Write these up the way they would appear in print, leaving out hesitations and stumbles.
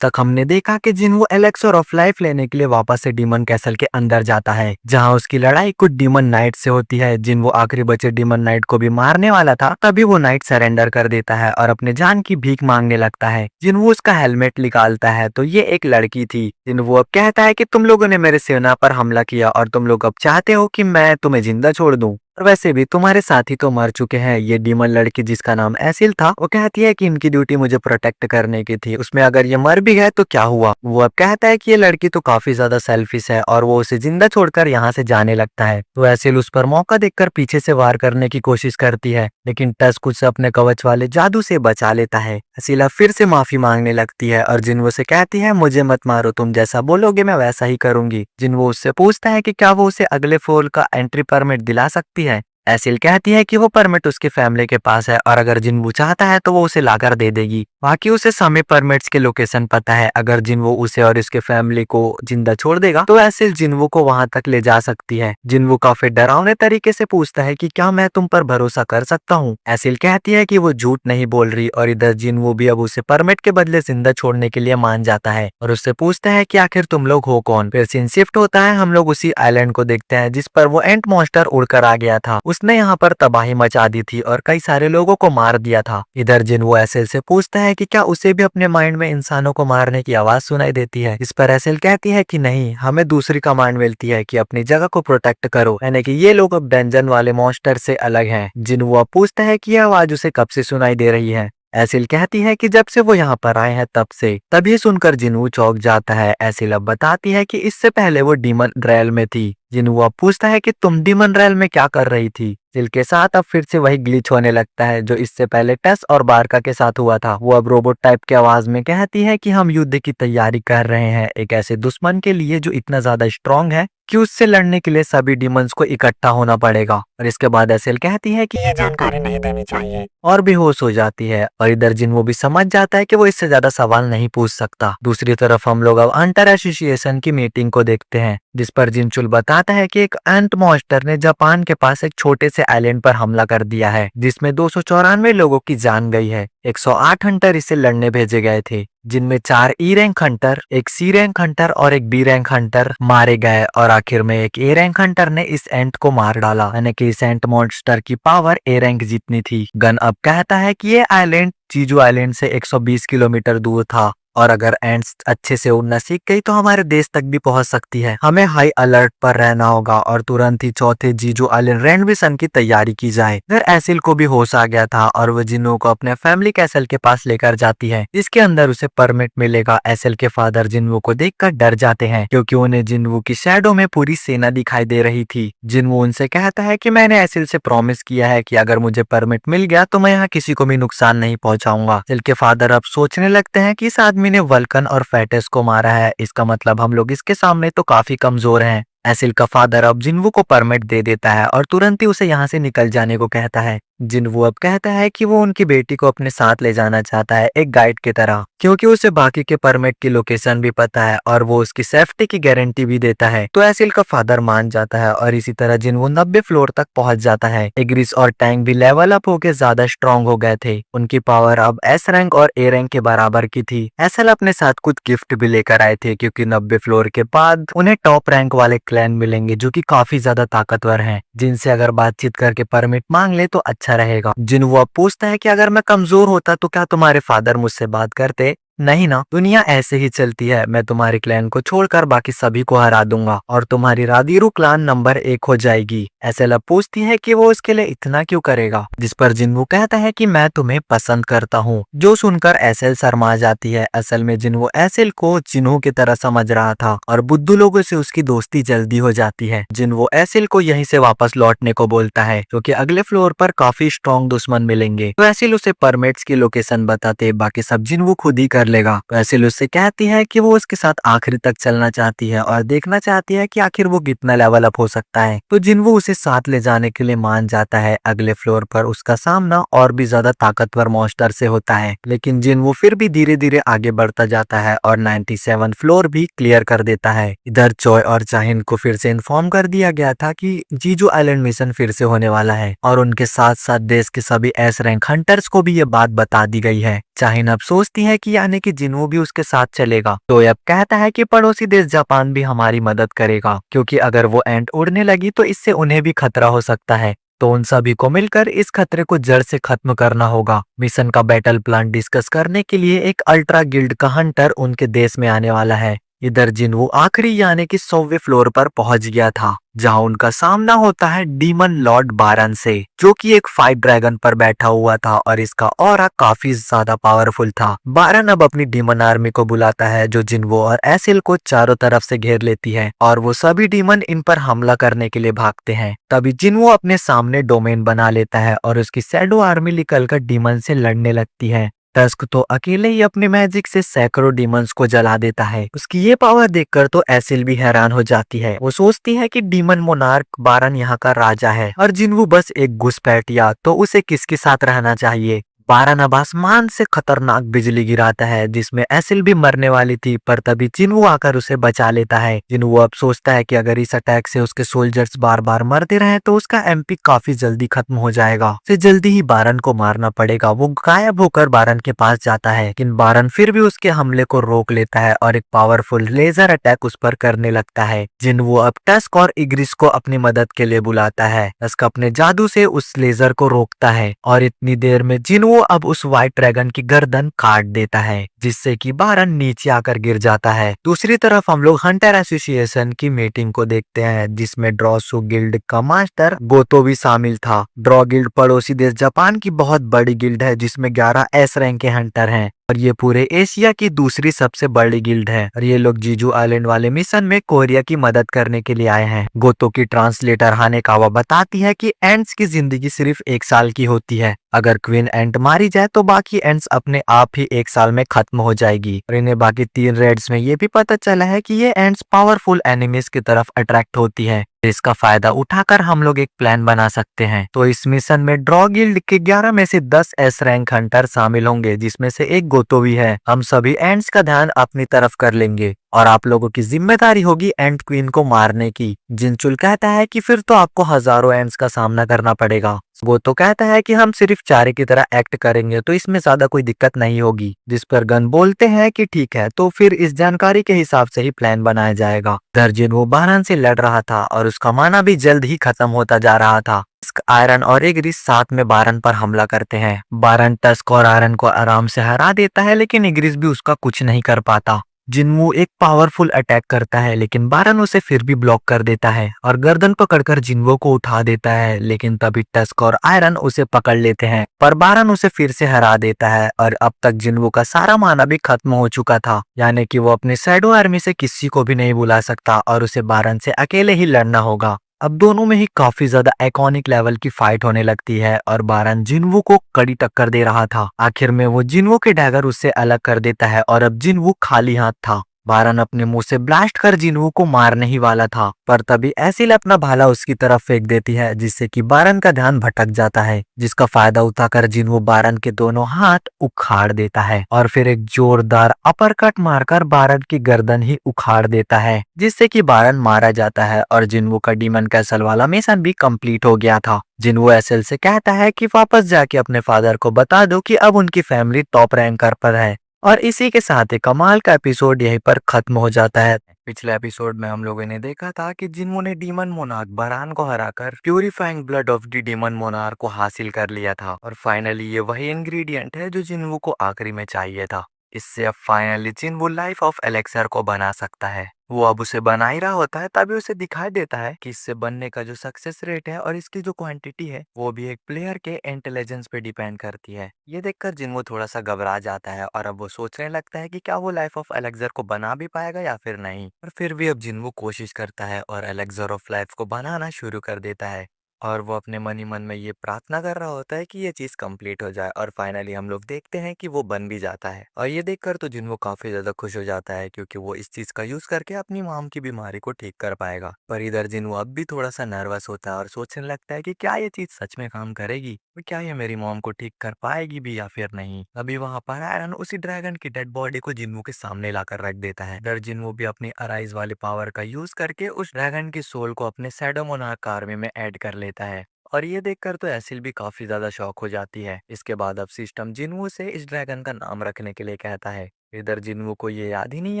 तक हमने देखा कि जिन्वो एलेक्सर ऑफ लाइफ लेने के लिए वापस से डीमन कैसल के अंदर जाता है, जहां उसकी लड़ाई कुछ डीमन नाइट से होती है। जिन्वो आखिरी बचे डीमन नाइट को भी मारने वाला था, तभी वो नाइट सरेंडर कर देता है और अपने जान की भीख मांगने लगता है। जिन्वो उसका हेलमेट निकालता है तो ये एक लड़की थी। जिन्वो अब कहता है कि तुम लोगों ने मेरे सेना पर हमला किया और तुम लोग अब चाहते हो कि मैं तुम्हें जिंदा छोड़ दूं, और वैसे भी तुम्हारे साथी तो मर चुके हैं। ये डीमन लड़की जिसका नाम एसिल था, वो कहती है कि इनकी ड्यूटी मुझे प्रोटेक्ट करने की थी, उसमें अगर ये मर भी गए तो क्या हुआ। वो अब कहता है कि ये लड़की तो काफी ज्यादा सेल्फिश है और वो उसे जिंदा छोड़कर यहाँ से जाने लगता है। तो एसिल उस पर मौका देखकर पीछे से वार करने की कोशिश करती है, लेकिन टस्क उसे अपने कवच वाले जादू से बचा लेता है। एसिल फिर से माफी मांगने लगती है और जिन्वो से कहती है मुझे मत मारो, तुम जैसा बोलोगे मैं वैसा ही करूंगी। जिन्वो उससे पूछता है कि क्या वो उसे अगले फ्लोर का एंट्री परमिट दिला सकती है। एसिल कहती है कि वो परमिट उसके फैमिली के पास है और अगर जिन्वो चाहता है तो वो उसे लाकर दे देगी। बाकी उसे सभी परमिट्स के लोकेशन पता है। अगर जिन्वो उसे और इसके फैमिली को जिंदा छोड़ देगा तो एसिल जिन्वो को वहां तक ले जा सकती है। जिन्वो काफी डरावने तरीके से पूछता है कि क्या मैं तुम पर भरोसा कर सकता हूँ। एसिल कहती है कि वो झूठ नहीं बोल रही और इधर जिन्वो भी अब उसे परमिट के बदले जिंदा छोड़ने के लिए मान जाता है और उससे पूछता है कि आखिर तुम लोग हो कौन। फिर सीन शिफ्ट होता है, हम लोग उसी आइलैंड को देखते हैं जिस पर वो एंट मॉन्स्टर उड़कर आ गया था। उसने यहाँ पर तबाही मचा दी थी और कई सारे लोगों को मार दिया था। इधर जिन्वो एसिल से पूछता है कि क्या उसे भी अपने माइंड में इंसानों को मारने की आवाज सुनाई देती है। इस पर एसिल कहती है कि नहीं, हमें दूसरी कमांड मिलती है कि अपनी जगह को प्रोटेक्ट करो, यानी कि ये लोग अब डंजन वाले मॉन्स्टर से अलग हैं। जिन्वो अब पूछता है कि यह आवाज उसे कब से सुनाई दे रही है। एसिल कहती है कि जब से वो यहाँ पर आए हैं तब से। तभी सुनकर जिन्वो चौंक जाता है। एसिल अब बताती है कि इससे पहले वो डीमन रेल में थी। जिन्वो अब पूछता है कि तुम डीमन रेल में क्या कर रही थी। जिल के साथ अब फिर से वही ग्लिच होने लगता है जो इससे पहले टेस और बारका के साथ हुआ था। वो अब रोबोट टाइप की आवाज में कहती है कि हम युद्ध की तैयारी कर रहे हैं, एक ऐसे दुश्मन के लिए जो इतना ज्यादा स्ट्रांग है कि उससे लड़ने के लिए सभी डीमंस को इकट्ठा होना पड़ेगा। और इसके बाद एसिल कहती है कि ये जानकारी नहीं देनी चाहिए और बेहोश हो जाती है। और इधर जिन्वो भी समझ जाता है कि वो इससे ज्यादा सवाल नहीं पूछ सकता। दूसरी तरफ हम लोग अब अंतर एसोसिएशन की मीटिंग को देखते हैं, जिस पर जिनचुल बताता है कि एक एंट मॉन्स्टर ने जापान के पास एक छोटे से आइलैंड पर हमला कर दिया है, जिसमें 294 लोगों की जान गई है। 108 हंटर इसे लड़ने भेजे गए थे, जिनमें 4 ई रैंक हंटर, एक सी रैंक हंटर और एक बी रैंक हंटर मारे गए और आखिर में एक ए रैंक हंटर ने इस एंट को मार डाला, यानी कि इस एंट मॉन्स्टर की पावर ए रैंक जितनी थी। गन अब कहता है कि ये आइलैंड जीजू आइलैंड से 120 किलोमीटर दूर था और अगर एंट्स अच्छे से उड़ना सीख गई तो हमारे देश तक भी पहुंच सकती है। हमें हाई अलर्ट पर रहना होगा और तुरंत ही चौथे जीजू आइलैंड रेनोवेशन की तैयारी की जाए। इधर एसिल को भी होश आ गया था और वो जिन्नू को अपने फैमिली कैसल के पास लेकर जाती है, जिसके अंदर उसे परमिट मिलेगा। एसिल के फादर जिन्वो को देखकर डर जाते हैं क्योंकि उन्हें जिन्वो की शैडो में पूरी सेना दिखाई दे रही थी। जिन्वो उनसे कहता है कि मैंने एसिल से प्रॉमिस किया है कि अगर मुझे परमिट मिल गया तो मैं यहाँ किसी को भी नुकसान नहीं पहुंचाऊंगा। एसिल के फादर अब सोचने लगते हैं कि इस आदमी ने वल्कन और फेटस को मारा है, इसका मतलब हम लोग इसके सामने तो काफी कमजोर हैं। एसिल का फादर अब जिन्वो को परमिट दे देता है और तुरंत ही उसे यहाँ से निकल जाने को कहता है। जिन्वो अब कहता है कि वो उनकी बेटी को अपने साथ ले जाना चाहता है एक गाइड की तरह, क्योंकि उसे बाकी के परमिट की लोकेशन भी पता है और वो उसकी सेफ्टी की गारंटी भी देता है। तो एसिल का फादर मान जाता है और इसी तरह जिन्वो 90 फ्लोर तक पहुंच जाता है। एग्रिस और टैंक भी लेवल अप होकर ज्यादा स्ट्रॉन्ग हो गए थे। उनकी पावर अब एस रैंक और ए रैंक के बराबर की थी। एसिल अपने साथ कुछ गिफ्ट भी लेकर आए थे क्योंकि 90 फ्लोर के बाद उन्हें टॉप रैंक वाले क्लैन मिलेंगे जो कि काफी ज्यादा ताकतवर हैं, जिनसे अगर बातचीत करके परमिट मांग ले तो अच्छा रहेगा। जिन्वो अब पूछता है कि अगर मैं कमजोर होता तो क्या तुम्हारे फादर मुझसे बात करते? नहीं ना, दुनिया ऐसे ही चलती है। मैं तुम्हारे क्लैन को छोड़कर बाकी सभी को हरा दूंगा और तुम्हारी रादीरू क्लान नंबर 1 हो जाएगी। एसिल अब पूछती है कि वो उसके लिए इतना क्यों करेगा, जिस पर जिन्वो कहता है कि मैं तुम्हें पसंद करता हूँ, जो सुनकर एसिल शर्मा जाती है। असल में जिन्वो एसिल को जिन्हो की तरह समझ रहा था और बुद्धू लोगों से उसकी दोस्ती जल्दी हो जाती है। जिन्वो एसिल को यहीं से वापस लौटने को बोलता है क्योंकि अगले फ्लोर पर काफी स्ट्रॉन्ग दुश्मन मिलेंगे। तो एसिल उसे परमिट्स की लोकेशन बताते, बाकी सब जिन्वो खुद ही कर लेगा। तो एसिल उससे कहती है कि वो उसके साथ आखिरी तक चलना चाहती है और देखना चाहती है कि आखिर वो कितना लेवल अप हो सकता है। तो जिन्वो उसे साथ ले जाने के लिए मान जाता है। अगले फ्लोर पर उसका सामना और भी ज्यादा ताकतवर मॉन्स्टर से होता है, लेकिन जिन्वो फिर भी धीरे धीरे आगे बढ़ता जाता है और 97 फ्लोर भी क्लियर कर देता है। इधर चॉय और जाहिन को फिर से इन्फॉर्म कर दिया गया था कि जीजू आइलैंड मिशन फिर से होने वाला है और उनके साथ साथ देश के सभी एस रैंक हंटर्स को भी ये बात बता दी गई है। चाहिन अब सोचती है कि यानी कि जिन्हों भी उसके साथ चलेगा। तो अब कहता है कि पड़ोसी देश जापान भी हमारी मदद करेगा, क्योंकि अगर वो एंट उड़ने लगी तो इससे उन्हें भी खतरा हो सकता है। तो उन सभी को मिलकर इस खतरे को जड़ से खत्म करना होगा। मिशन का बैटल प्लान डिस्कस करने के लिए एक अल्ट्रा गिल्ड का हंटर उनके देश में आने वाला है। इधर जिन्हों आखिरी यानी कि 100वें फ्लोर पर पहुंच गया था, जहां उनका सामना होता है डीमन लॉर्ड बारन से, जो कि एक फाइट ड्रैगन पर बैठा हुआ था और इसका ऑरा काफी ज्यादा पावरफुल था। बारन अब अपनी डीमन आर्मी को बुलाता है, जो जिन्वो और एसिल को चारों तरफ से घेर लेती है और वो सभी डीमन इन पर हमला करने के लिए भागते हैं। तभी जिन्वो अपने सामने डोमेन बना लेता है और उसकी शैडो आर्मी निकलकर डीमन से लड़ने लगती है। टस्क तो अकेले ही अपने मैजिक से सैकड़ों डीमंस को जला देता है। उसकी ये पावर देखकर तो एसिल भी हैरान हो जाती है। वो सोचती है कि डीमन मोनार्क बारन यहाँ का राजा है और जिन्वो बस एक घुसपैठिया, तो उसे किसके साथ रहना चाहिए। बारन अब आसमान से खतरनाक बिजली गिराता है, जिसमें एसिल भी मरने वाली थी, पर तभी जिन्वो आकर उसे बचा लेता है। जिन्वो अब सोचता है कि अगर इस अटैक से उसके सोल्जर्स बार बार मरते रहे तो उसका एमपी काफी जल्दी खत्म हो जाएगा। उसे जल्दी ही बारन को मारना पड़ेगा। वो गायब होकर बारन के पास जाता है, लेकिन बारन फिर भी उसके हमले को रोक लेता है और एक पावरफुल लेजर अटैक उस पर करने लगता है। जिन्वो अब टस्क और इग्रिस को अपनी मदद के लिए बुलाता है। टस्क अपने जादू से उस लेजर को रोकता है और इतनी देर में जिन्वो अब उस व्हाइट ड्रैगन की गर्दन काट देता है, जिससे कि बारन नीचे आकर गिर जाता है। दूसरी तरफ हम लोग हंटर एसोसिएशन की मीटिंग को देखते हैं, जिसमें ड्रॉसू गिल्ड का मास्टर गोतो भी शामिल था। ड्रॉ गिल्ड पड़ोसी देश जापान की बहुत बड़ी गिल्ड है, जिसमें 11 एस रैंक के हंटर हैं और ये पूरे एशिया की दूसरी सबसे बड़ी गिल्ड है। और ये लोग जीजू आइलैंड वाले मिशन में कोरिया की मदद करने के लिए आए हैं। गोतो की ट्रांसलेटर हानेकावा बताती है कि एंट्स की जिंदगी सिर्फ 1 साल की होती है। अगर क्वीन एंट मारी जाए तो बाकी एंट्स अपने आप ही 1 साल में खत्म हो जाएगी। और इन्हें बाकी 3 रेड्स में ये भी पता चला है कि ये एंट्स पावरफुल एनिमीज की तरफ अट्रैक्ट होती है। इसका फायदा उठाकर हम लोग एक प्लान बना सकते हैं। तो इस मिशन में ड्रॉ गिल्ड के 11 में से 10 एस रैंक हंटर शामिल होंगे, जिसमें से एक गोतो भी है। हम सभी एंट्स का ध्यान अपनी तरफ कर लेंगे और आप लोगों की जिम्मेदारी होगी एंट क्वीन को मारने की। जिनचुल कहता है कि फिर तो आपको हजारों एंट्स का सामना करना पड़ेगा। वो तो कहता है कि हम सिर्फ चारे की तरह एक्ट करेंगे तो इसमें ज्यादा कोई दिक्कत नहीं होगी। जिस पर गन बोलते हैं कि ठीक है, तो फिर इस जानकारी के हिसाब से ही प्लान बनाया जाएगा। दर्जन वो बारन से लड़ रहा था और उसका माना भी जल्द ही खत्म होता जा रहा था। टस्क, आयरन और इग्रिस साथ में बारन पर हमला करते हैं। बारन टस्क और आयरन को आराम से हरा देता है, लेकिन इग्रिस भी उसका कुछ नहीं कर पाता। जिन्वो एक पावरफुल अटैक करता है, लेकिन बारन उसे फिर भी ब्लॉक कर देता है और गर्दन पकड़कर जिन्वो को उठा देता है। लेकिन तभी टस्क और आयरन उसे पकड़ लेते हैं, पर बारन उसे फिर से हरा देता है और अब तक जिन्वो का सारा माना भी खत्म हो चुका था, यानी कि वो अपने शैडो आर्मी से किसी को भी नहीं बुला सकता और उसे बारन से अकेले ही लड़ना होगा। अब दोनों में ही काफी ज्यादा आइकॉनिक लेवल की फाइट होने लगती है और बारन जिन्वो को कड़ी टक्कर दे रहा था। आखिर में वो जिन्वो के डैगर उससे अलग कर देता है और अब जिन्वो खाली हाथ था। बारन अपने मुंह से ब्लास्ट कर जिन्वो को मारने ही वाला था, पर तभी एसिल अपना भाला उसकी तरफ फेंक देती है, जिससे कि बारन का ध्यान भटक जाता है। जिसका फायदा उठाकर जिन्वो बारन के दोनों हाथ उखाड़ देता है और फिर एक जोरदार अपरकट मारकर बारन की गर्दन ही उखाड़ देता है, जिससे कि बारन मारा जाता है और जिन्वो का डीमन कैसल वाला मिशन भी कंप्लीट हो गया था। जिन्वो एसिल से कहता है कि वापस जाके अपने फादर को बता दो कि अब उनकी फैमिली टॉप रैंकर पर है। और इसी के साथ ही कमाल का एपिसोड यहीं पर खत्म हो जाता है। पिछले एपिसोड में हम लोगों ने देखा था कि जिन्वो ने डीमन मोनार्क बारान को हराकर purifying blood of the demon monarch को हासिल कर लिया था और फाइनली ये वही इंग्रेडिएंट है जो जिन्वो को आखिरी में चाहिए था। इससे अब फाइनली जिन्वो लाइफ ऑफ एलेक्सर को बना सकता है। वो अब उसे बना ही रहा होता है, तभी उसे दिखाई देता है कि इससे बनने का जो सक्सेस रेट है और इसकी जो क्वांटिटी है वो भी एक प्लेयर के इंटेलिजेंस पे डिपेंड करती है। ये देखकर जिन्वो थोड़ा सा घबरा जाता है और अब वो सोचने लगता है कि क्या वो लाइफ ऑफ एलेक्सर को बना भी पाएगा या फिर नहीं। पर फिर भी अब जिन्वो कोशिश करता है और एलेक्सर ऑफ लाइफ को बनाना शुरू कर देता है और वो अपने मन ही मन में ये प्रार्थना कर रहा होता है कि ये चीज कंप्लीट हो जाए और फाइनली हम लोग देखते हैं कि वो बन भी जाता है। और ये देखकर तो जिन्वो काफी ज्यादा खुश हो जाता है, क्योंकि वो इस चीज का यूज करके अपनी मॉम की बीमारी को ठीक कर पाएगा। पर इधर जिन्वो अब भी थोड़ा सा नर्वस होता है और सोचने लगता है कि क्या ये चीज सच में काम करेगी और क्या ये मेरी मॉम को ठीक कर पाएगी भी या फिर नहीं। अभी वहां पर आयरन उसी ड्रैगन की डेड बॉडी को जिन्वो के सामने लाकर रख देता है। इधर जिन्वो भी अपनी अराइज वाले पावर का यूज करके उस ड्रैगन की सोल को अपने शैडो मोनार्क आर्मी में ऐड कर लेता है और ये देखकर तो एसिल भी काफी ज्यादा शॉक हो जाती है। इसके बाद अब सिस्टम जिन्वू से इस ड्रैगन का नाम रखने के लिए कहता है। इधर जिन्वू को ये याद ही नहीं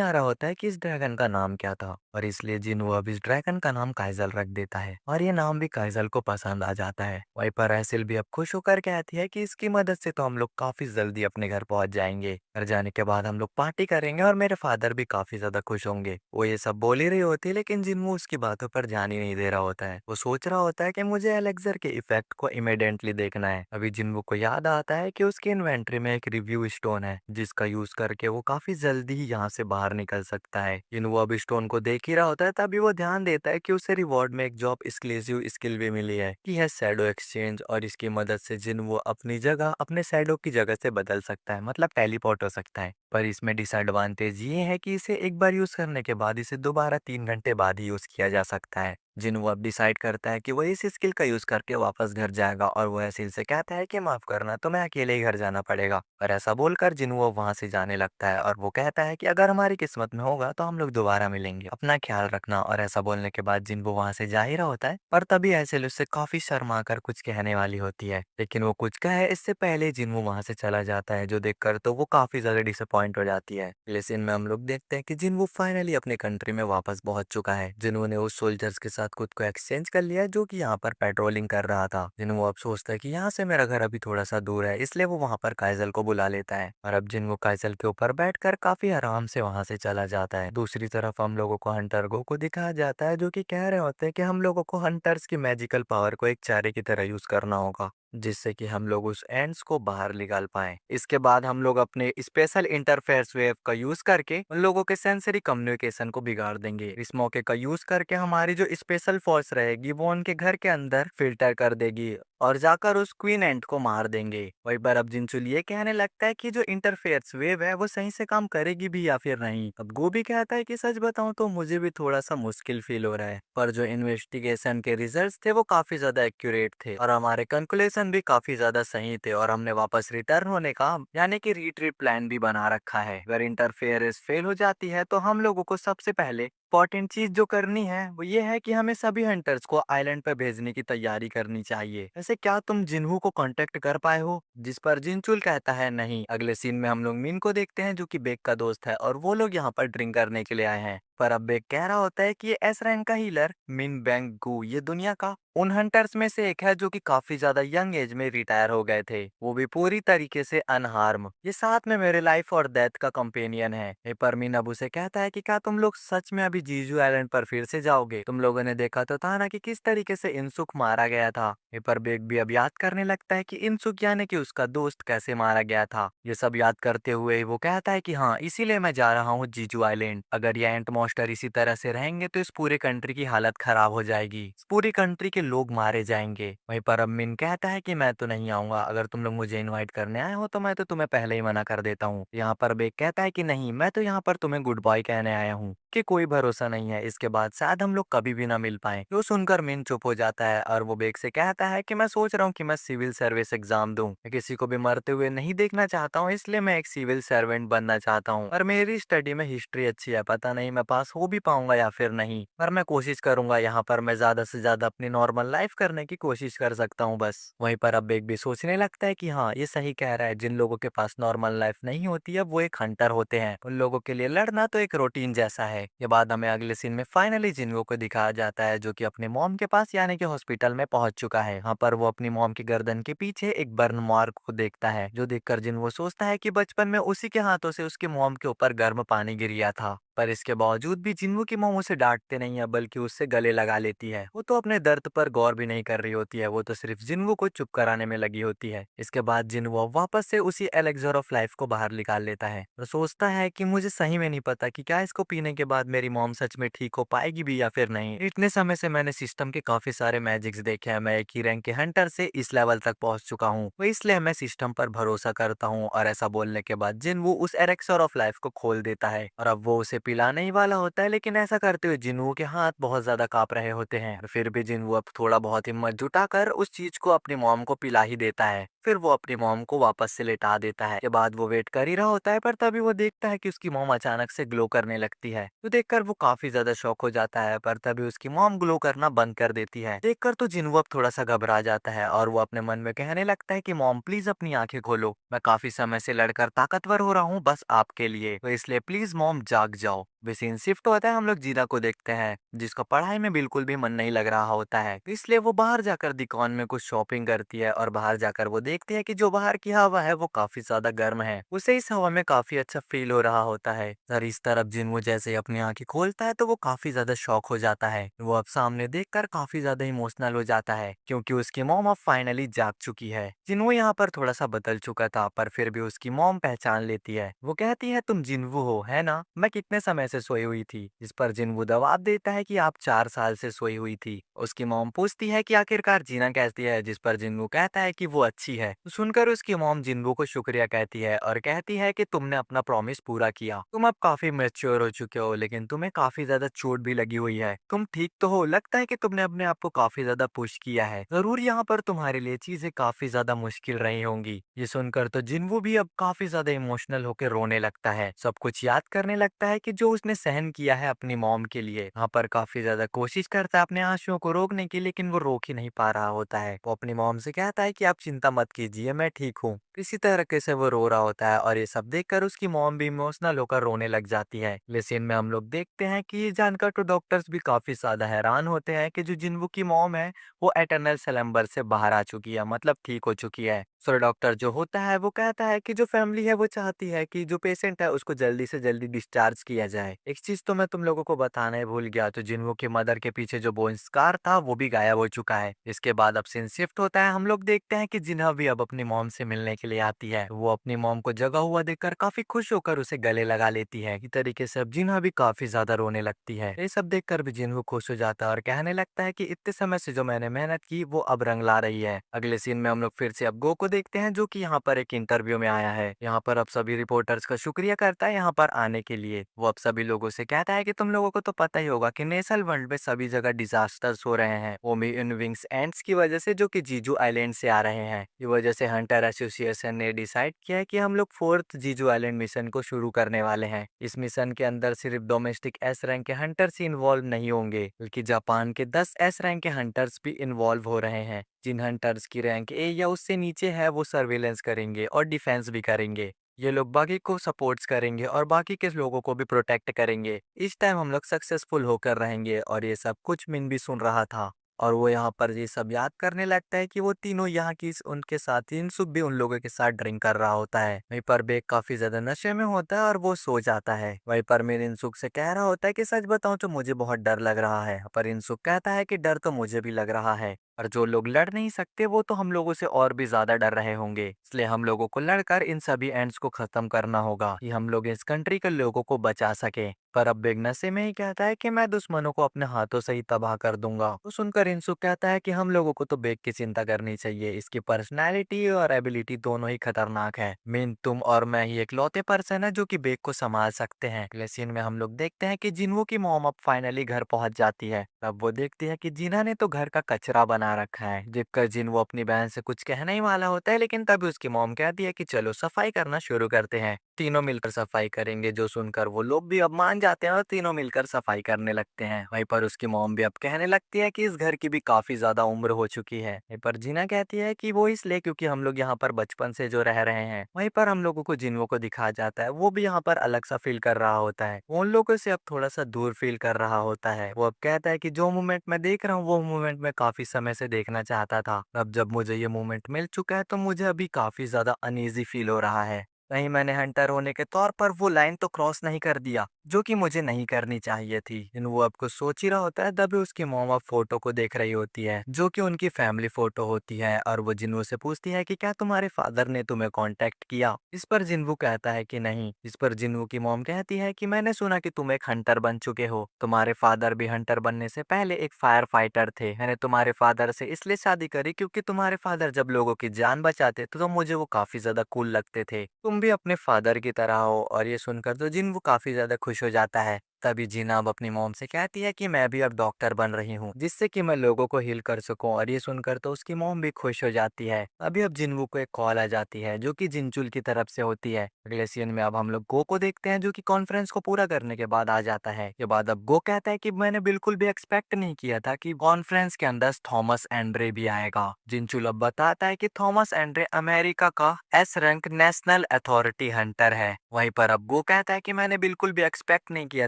आ रहा होता है कि इस ड्रैगन का नाम क्या था, और इसलिए जिन्वू अब इस ड्रैगन का नाम काइजल रख देता है, और ये नाम भी काइजल को पसंद आ जाता है। वहीं पर एसिल भी अब खुश होकर कहती है कि इसकी मदद से तो हम लोग काफी जल्दी अपने घर पहुंच जाएंगे। घर जाने के बाद हम लोग पार्टी करेंगे और मेरे फादर भी काफी ज्यादा खुश होंगे। वो ये सब बोल ही रही होती है, लेकिन जिन्वू उसकी बातों पर ध्यान ही नहीं दे रहा होता है। वो सोच रहा होता है कि मुझे एलेक्सर के इफेक्ट को इमीडिएटली देखना है। अभी जिन्वू को याद आता है कि उसकी इन्वेंट्री में एक रिव्यू स्टोन है, जिसका यूज करके वो काफी जल्दी ही यहाँ से बाहर निकल सकता है। जिन्वू अब स्टोन को देख ही रहा होता है, तभी वो ध्यान देता है कि उसे रिवॉर्ड में एक जॉब एक्सक्लूसिव स्किल भी मिली है, कि है शैडो एक्सचेंज, और इसकी मदद से जिन्वू अपनी जगह अपने शैडो की जगह से बदल सकता है, मतलब टेलीपोर्ट हो सकता है। पर इसमें डिसएडवांटेज ये है कि इसे एक बार यूज करने के बाद इसे दोबारा 3 घंटे बाद ही यूज किया जा सकता है। जिन्हों अब डिसाइड करता है कि वो इस स्किल का यूज करके वापस घर जाएगा, और वो एसिल से कहता है कि माफ करना, तुम्हें अकेले ही घर जाना पड़ेगा। और ऐसा बोलकर जिन्हों वहां से जाने लगता है, और वो कहता है कि अगर हमारी किस्मत में होगा तो हम लोग दोबारा मिलेंगे, अपना ख्याल रखना। और ऐसा बोलने के बाद जिन्हों वहां से जा ही रहा होता है, पर तभी एसिल उससे काफी शर्मा कर कुछ कहने वाली होती है, लेकिन वो कुछ कहे इससे पहले जिन्हों वहां से चला जाता है, जो देखकर तो वो काफी ज्यादा डिसअपॉइंट हो जाती है। लेकिन में हम लोग देखते हैं कि जिन्हों फाइनली अपने कंट्री में वापस पहुंच चुका है। जिन्होंने उस सोल्जर्स के साथ खुद को एक्सचेंज कर लिया है, जो कि यहाँ पर पेट्रोलिंग कर रहा था। जिन्हों अब सोचता है कि यहाँ से मेरा घर अभी थोड़ा सा दूर है, इसलिए वो वहां पर काइजल को बुला लेता है, और अब जिन्हों काइजल के ऊपर बैठकर काफी आराम से वहां से चला जाता है। दूसरी तरफ हम लोगों को हंटर गो को दिखाया जाता है, जो कि कह रहे होते हैं कि हम लोगों को हंटर्स की मैजिकल पावर को एक चारे की तरह यूज करना होगा, जिससे कि हम लोग उस एंड्स को बाहर निकाल पाए। इसके बाद हम लोग अपने स्पेशल इंटरफेरेंस वेव का यूज करके उन लोगों के सेंसरी कम्युनिकेशन को बिगाड़ देंगे। इस मौके का यूज करके हमारी जो स्पेशल फोर्स रहेगी वो उनके घर के अंदर फिल्टर कर देगी, और जाकर उस क्वीन एंट को मार देंगे। वही पर अब जिनचुल ये कहने लगता है कि जो इंटरफेरेंस वेव है वो सही से काम करेगी भी या फिर नहीं। अब गोभी कहता है कि सच बताऊं तो मुझे भी थोड़ा सा मुश्किल फील हो रहा है, पर जो इन्वेस्टिगेशन के रिजल्ट्स थे वो काफी ज्यादा एक्यूरेट थे, और हमारे कंक्लूजन भी काफी ज्यादा सही थे, और हमने वापस रिटर्न होने का यानी कि रिट्रीट प्लान भी बना रखा है। अगर इंटरफेरेंस फेल हो जाती है तो हम लोगों को सबसे पहले इंपॉर्टेंट चीज जो करनी है वो ये है कि हमें सभी हंटर्स को आइलैंड पर भेजने की तैयारी करनी चाहिए। वैसे क्या तुम जिन्हू को कांटेक्ट कर पाए हो? जिस पर जिनचुल कहता है नहीं। अगले सीन में हम लोग मिन को देखते हैं, जो कि बेक का दोस्त है, और वो लोग यहाँ पर ड्रिंक करने के लिए आए हैं। पर अब बेक कह रहा होता है कि ये एस रैंक का हीलर मिन बैंग गू ये दुनिया का उन हंटर्स में से एक है जो कि काफी ज्यादा यंग एज में रिटायर हो गए थे, वो भी पूरी तरीके से अनहार्म। ये साथ में मेरे लाइफ और डेथ का कंपेनियन है। पर मिन अब उसे कहता है कि क्या तुम लोग सच में अभी जीजू आइलैंड पर फिर से जाओगे? तुम लोगों ने देखा तो था ना कि किस तरीके से इनसुक मारा गया था। पर बेग भी अब याद करने लगता है कि इनसुक यानी कि उसका दोस्त कैसे मारा गया था। ये सब याद करते हुए वो कहता है कि हाँ, इसीलिए मैं जा रहा हूँ जीजू आइलैंड। अगर ये एंट मॉन्स्टर इसी तरह से रहेंगे तो इस पूरे कंट्री की हालत खराब हो जाएगी, इस पूरी कंट्री के लोग मारे जाएंगे। वहीं पर अब मिन कहता है कि मैं तो नहीं आऊंगा, अगर तुम लोग मुझे इनवाइट करने आए हो तो मैं तो तुम्हें पहले ही मना कर देता हूँ। यहाँ पर बेग कहता है कि नहीं, मैं तो यहाँ पर तुम्हें गुड बाय कहने आया हूँ, कि कोई भरोसा नहीं है, इसके बाद शायद हम लोग कभी भी ना मिल पाए। जो सुनकर मिन चुप हो जाता है, और वो बेग से कहता है कि मैं सोच रहा हूँ कि मैं सिविल सर्विस एग्जाम दूं। मैं किसी को भी मरते हुए नहीं देखना चाहता हूँ, इसलिए मैं एक सिविल सर्वेंट बनना चाहता हूँ। और मेरी स्टडी में हिस्ट्री अच्छी है, पता नहीं मैं पास हो भी पाऊंगा या फिर नहीं, पर मैं कोशिश करूंगा। यहाँ पर मैं ज्यादा से ज्यादा अपनी नॉर्मल लाइफ करने की कोशिश कर सकता हूँ बस। वहीं पर अब बेग भी सोचने लगता है कि हाँ, ये सही कह रहा है, जिन लोगों के पास नॉर्मल लाइफ नहीं होती है वो एक हंटर होते हैं, उन लोगों के लिए लड़ना तो एक रूटीन जैसा है। ये बात हमें अगले सीन में फाइनली जिन्हो को दिखाया जाता है, जो कि अपने मॉम के पास यानी कि हॉस्पिटल में पहुंच चुका है। यहाँ पर वो अपनी मॉम की गर्दन के पीछे एक बर्न मार्क को देखता है, जो देखकर जिन्हो सोचता है कि बचपन में उसी के हाथों से उसकी मॉम के ऊपर गर्म पानी गिर गया था। पर इसके बावजूद भी जिन्हो की मॉम उसे डांटते नहीं है, बल्कि उससे गले लगा लेती है। वो तो अपने दर्द पर गौर भी नहीं कर रही होती है, वो तो सिर्फ जिन्हो को चुप कराने में लगी होती है। इसके बाद जिन्हो वापस से उसी एलेक्सर ऑफ लाइफ को बाहर निकाल लेता है, और सोचता है कि मुझे सही में नहीं पता कि क्या इसको पीने के बाद मेरी मॉम सच में ठीक हो पाएगी भी या फिर नहीं। इतने समय से मैंने सिस्टम के काफी सारे मैजिक्स देखे हैं, मैं एक ही रैंक के हंटर से इस लेवल तक पहुंच चुका हूँ, तो इसलिए मैं सिस्टम पर भरोसा करता हूँ। और ऐसा बोलने के बाद जिन वो उस एलेक्सर ऑफ लाइफ को खोल देता है, और अब वो उसे पिलाने ही वाला होता है, लेकिन ऐसा करते हुए जिन्हों के हाथ बहुत ज्यादा कांप रहे होते हैं। फिर भी जिन्हों अब थोड़ा बहुत हिम्मत जुटाकर उस चीज को अपनी मॉम को पिला ही देता है। फिर वो अपनी मॉम को वापस से लेटा देता है। के बाद वो वेट कर ही रहा होता है, पर तभी वो देखता है कि उसकी मॉम अचानक से ग्लो करने लगती है। तो देखकर वो काफी ज्यादा शॉक हो जाता है, पर तभी उसकी मॉम ग्लो करना बंद कर देती है। देखकर तो जिन्हों अब थोड़ा सा घबरा जाता है और वो अपने मन में कहने लगता है कि मॉम प्लीज अपनी आंखें खोलो, मैं काफी समय से लड़कर ताकतवर हो रहा हूँ बस आपके लिए, तो इसलिए प्लीज मॉम जाग जाओ। वे सीन शिफ्ट होता है, हम लोग जीना को देखते हैं जिसका पढ़ाई में बिल्कुल भी मन नहीं लग रहा होता है। तो इसलिए वो बाहर जाकर दुकान में कुछ शॉपिंग करती है और बाहर जाकर वो देखती है कि जो बाहर की हवा है वो काफी ज्यादा गर्म है। उसे इस हवा में काफी अच्छा फील हो रहा होता है। और इस तरफ जिन जैसे ही अपनी आंखें खोलता है तो वो काफी ज्यादा शॉक हो जाता है। वो अब सामने देखकर काफी ज्यादा इमोशनल हो जाता है, क्योंकि उसकी मॉम अब फाइनली जाग चुकी है। जिन्हो यहाँ पर थोड़ा सा बदल चुका था, पर फिर भी उसकी मॉम पहचान लेती है। वो कहती है तुम जिन्वू हो है ना, मैं कितने समय से सोई हुई थी। इस पर जिन्वू जवाब देता है कि आप 4 साल से सोई हुई थी। उसकी मॉम पूछती है कि आखिरकार जीना कैसी है, जिस पर जिन्वू कहता है कि वो अच्छी है। तो सुनकर उसकी मॉम जिन्वू को शुक्रिया कहती है और कहती है कि तुमने अपना प्रॉमिस पूरा किया, तुम अब काफी मैच्योर हो चुके हो, लेकिन तुम्हें काफी ज्यादा चोट भी लगी हुई है। तुम ठीक तो हो, लगता है कि तुमने अपने आप को काफी ज्यादा पुश किया है, जरूर यहाँ पर तुम्हारे लिए चीजें काफी ज्यादा मुश्किल रही होंगी। ये सुनकर तो जिन्वू भी अब काफी ज्यादा इमोशनल होकर रोने लगता है, सब कुछ याद करने लगता है कि जो उसने सहन किया है अपनी मॉम के लिए। यहाँ पर काफी ज्यादा कोशिश करता है अपने आंसुओं को रोकने की, लेकिन वो रोक ही नहीं पा रहा होता है। वो अपनी मॉम से कहता है कि आप चिंता मत कीजिए, मैं ठीक हूँ। किसी तरीके से वो रो रहा होता है और ये सब देखकर उसकी मॉम भी इमोशनल होकर रोने लग जाती है। लेकिन में हम लोग देखते हैं कि ये जानकर तो डॉक्टर्स भी काफी ज्यादा हैरान होते हैं कि जो जिन्वू की मॉम है वो एटर्नल स्लम्बर से बाहर आ चुकी है, मतलब ठीक हो चुकी है। सो डॉक्टर जो होता है वो कहता है कि जो फैमिली है वो चाहती है कि जो पेशेंट है उसको जल्दी से जल्दी डिस्चार्ज किया जाए। एक चीज तो मैं तुम लोगों को बताना ही भूल गया, तो जिन्वू के मदर के पीछे जो बोन स्कार था वो भी गायब हो चुका है। इसके बाद अब सीन शिफ्ट होता है, हम लोग देखते हैं कि जिन्हा भी अब अपनी मॉम से मिलने के लिए आती है। वो अपनी मॉम को जगा हुआ देखकर काफी खुश होकर उसे गले लगा लेती है। इस तरीके से अब जिन्हा भी काफी ज्यादा रोने लगती है। ये सब देखकर भी जिन्हू खुश हो जाता है और कहने लगता है कि इतने समय से जो मैंने मेहनत की वो अब रंग ला रही है। अगले सीन में हम लोग फिर से अब गो को देखते हैं, जो कि यहाँ पर एक इंटरव्यू में आया है। यहाँ पर अब सभी रिपोर्टर्स का शुक्रिया करता है यहाँ पर आने के लिए। वो अब सभी लोगों से कहता है कि तुम लोगों को तो पता ही होगा कि नेशनल वर्ल्ड में सभी जगह डिजास्टर्स हो रहे हैं, वो भी इन विंग्स एंड्स की वजह से, जो कि जीजू आइलैंड से आ रहे हैं। इस वजह से हंटर एसोसिएशन ने डिसाइड किया है कि हम लोग 4th जीजू आइलैंड मिशन को शुरू करने वाले हैं। इस मिशन के अंदर सिर्फ डोमेस्टिक एस रैंक के हंटर्स ही इन्वॉल्व नहीं होंगे, बल्कि जापान के 10 एस रैंक के हंटर्स भी इन्वॉल्व हो रहे हैं। जिन हंटर्स की रैंक ए या उससे नीचे है वो सर्वेलेंस करेंगे और डिफेंस भी करेंगे। ये लोग बाकी को सपोर्ट्स करेंगे और बाकी के लोगों को भी प्रोटेक्ट करेंगे। इस टाइम हम लोग सक्सेसफुल होकर रहेंगे। और ये सब कुछ मिन भी सुन रहा था और वो यहाँ पर ये सब याद करने लगता है कि वो तीनों यहाँ की उनके साथ इनसुब भी उन लोगों के साथ ड्रिंक कर रहा होता है। वहीं पर बेग काफी ज्यादा नशे में होता है और वो सो जाता है। वहीं पर मेरे इनसुक से कह रहा होता है कि सच बताऊं तो मुझे बहुत डर लग रहा है, पर इनसुक कहता है कि डर तो मुझे भी लग रहा है, और जो लोग लड़ नहीं सकते वो तो हम लोगों से और भी ज्यादा डर रहे होंगे, इसलिए हम लोगों को लड़कर इन सभी एंड्स को खत्म करना होगा कि हम लोग इस कंट्री के लोगों को बचा सके। पर अब बेग नशे में ही कहता है कि मैं दुश्मनों को अपने हाथों से ही तबाह कर दूंगा। तो सुनकर इंसुक कहता है कि हम लोगों को तो बेग की चिंता करनी चाहिए, इसकी पर्सनैलिटी और एबिलिटी दोनों ही खतरनाक है। मीन तुम और मैं ही इकलौते पर्सन है जो कि बेग को संभाल सकते हैं। अगले सीन में हम लोग देखते हैं कि जिन्हों की मॉम अब फाइनली घर पहुंच जाती है। तब वो देखती है कि जिन्हा ने तो घर का कचरा बना रखा है। देखकर जिन वो अपनी बहन से कुछ कहने ही वाला होता है, लेकिन तभी उसकी मॉम कहती है कि चलो सफाई करना शुरू करते हैं, तीनों मिलकर सफाई करेंगे। जो सुनकर वो लोग भी अब मान जाते हैं और तीनों मिलकर सफाई करने लगते हैं। वहीं पर उसकी मॉम भी अब कहने लगती है कि इस घर की भी काफी ज्यादा उम्र हो चुकी है। वहीं पर जीना कहती है कि वो इसलिए क्योंकि हम लोग यहाँ पर बचपन से जो रह रहे हैं। वहीं पर हम लोगों को जिन्हों को दिखा जाता है, वो भी यहाँ पर अलग सा फील कर रहा होता है, वो उन लोगों से अब थोड़ा सा दूर फील कर रहा होता है। वो अब कहता है कि जो मोमेंट मैं देख रहा हूँ वो मोमेंट मैं काफी समय से देखना चाहता था, अब जब मुझे ये मोमेंट मिल चुका है तो मुझे अभी काफी ज्यादा अनईजी फील हो रहा है। कहीं मैंने हंटर होने के तौर पर वो लाइन तो क्रॉस नहीं कर दिया जो कि मुझे नहीं करनी चाहिए थी। इन वो अब कुछ सोच ही रहा होता है, तभी उसकी मॉम अब फोटो को देख रही होती है, जो कि उनकी फैमिली फोटो होती है। और वो जिन्वू से पूछती है कि क्या तुम्हारे फादर ने तुम्हें कांटेक्ट किया। इस पर जिन्वू कहता है कि नहीं। इस पर जिन्वू की मॉम कहती है कि मैंने सुना कि तुम एक हंटर बन चुके हो, तुम्हारे फादर भी हंटर बनने से पहले एक फायर फाइटर थे। मैंने तुम्हारे फादर से इसलिए शादी करी क्योंकि तुम्हारे फादर जब लोगों की जान बचाते तो मुझे वो काफी ज्यादा कूल लगते थे। तुम तुम भी अपने फादर की तरह हो। और ये सुनकर तो जिन वो काफी ज्यादा खुश हो जाता है। तभी जीना अब अपनी मॉम से कहती है कि मैं भी अब डॉक्टर बन रही हूँ, जिससे कि मैं लोगों को हील कर सकूं। और ये सुनकर तो उसकी मॉम भी खुश हो जाती है। अभी अब जिनवू को एक कॉल आ जाती है जो कि जिनचुल की तरफ से होती है। अगले सीन में अब हम लोग गो को देखते हैं जो कि कॉन्फ्रेंस को पूरा करने के बाद आ जाता है। के बाद अब गो कहता है कि मैंने बिल्कुल भी एक्सपेक्ट नहीं किया था कि कॉन्फ्रेंस के अंदर थॉमस एंड्रे भी आएगा। जिनचुल अब बताता है कि थॉमस एंड्रे अमेरिका का S rank national authority Hunter है। वहीं पर अब गो कहता है कि मैंने बिल्कुल भी एक्सपेक्ट नहीं किया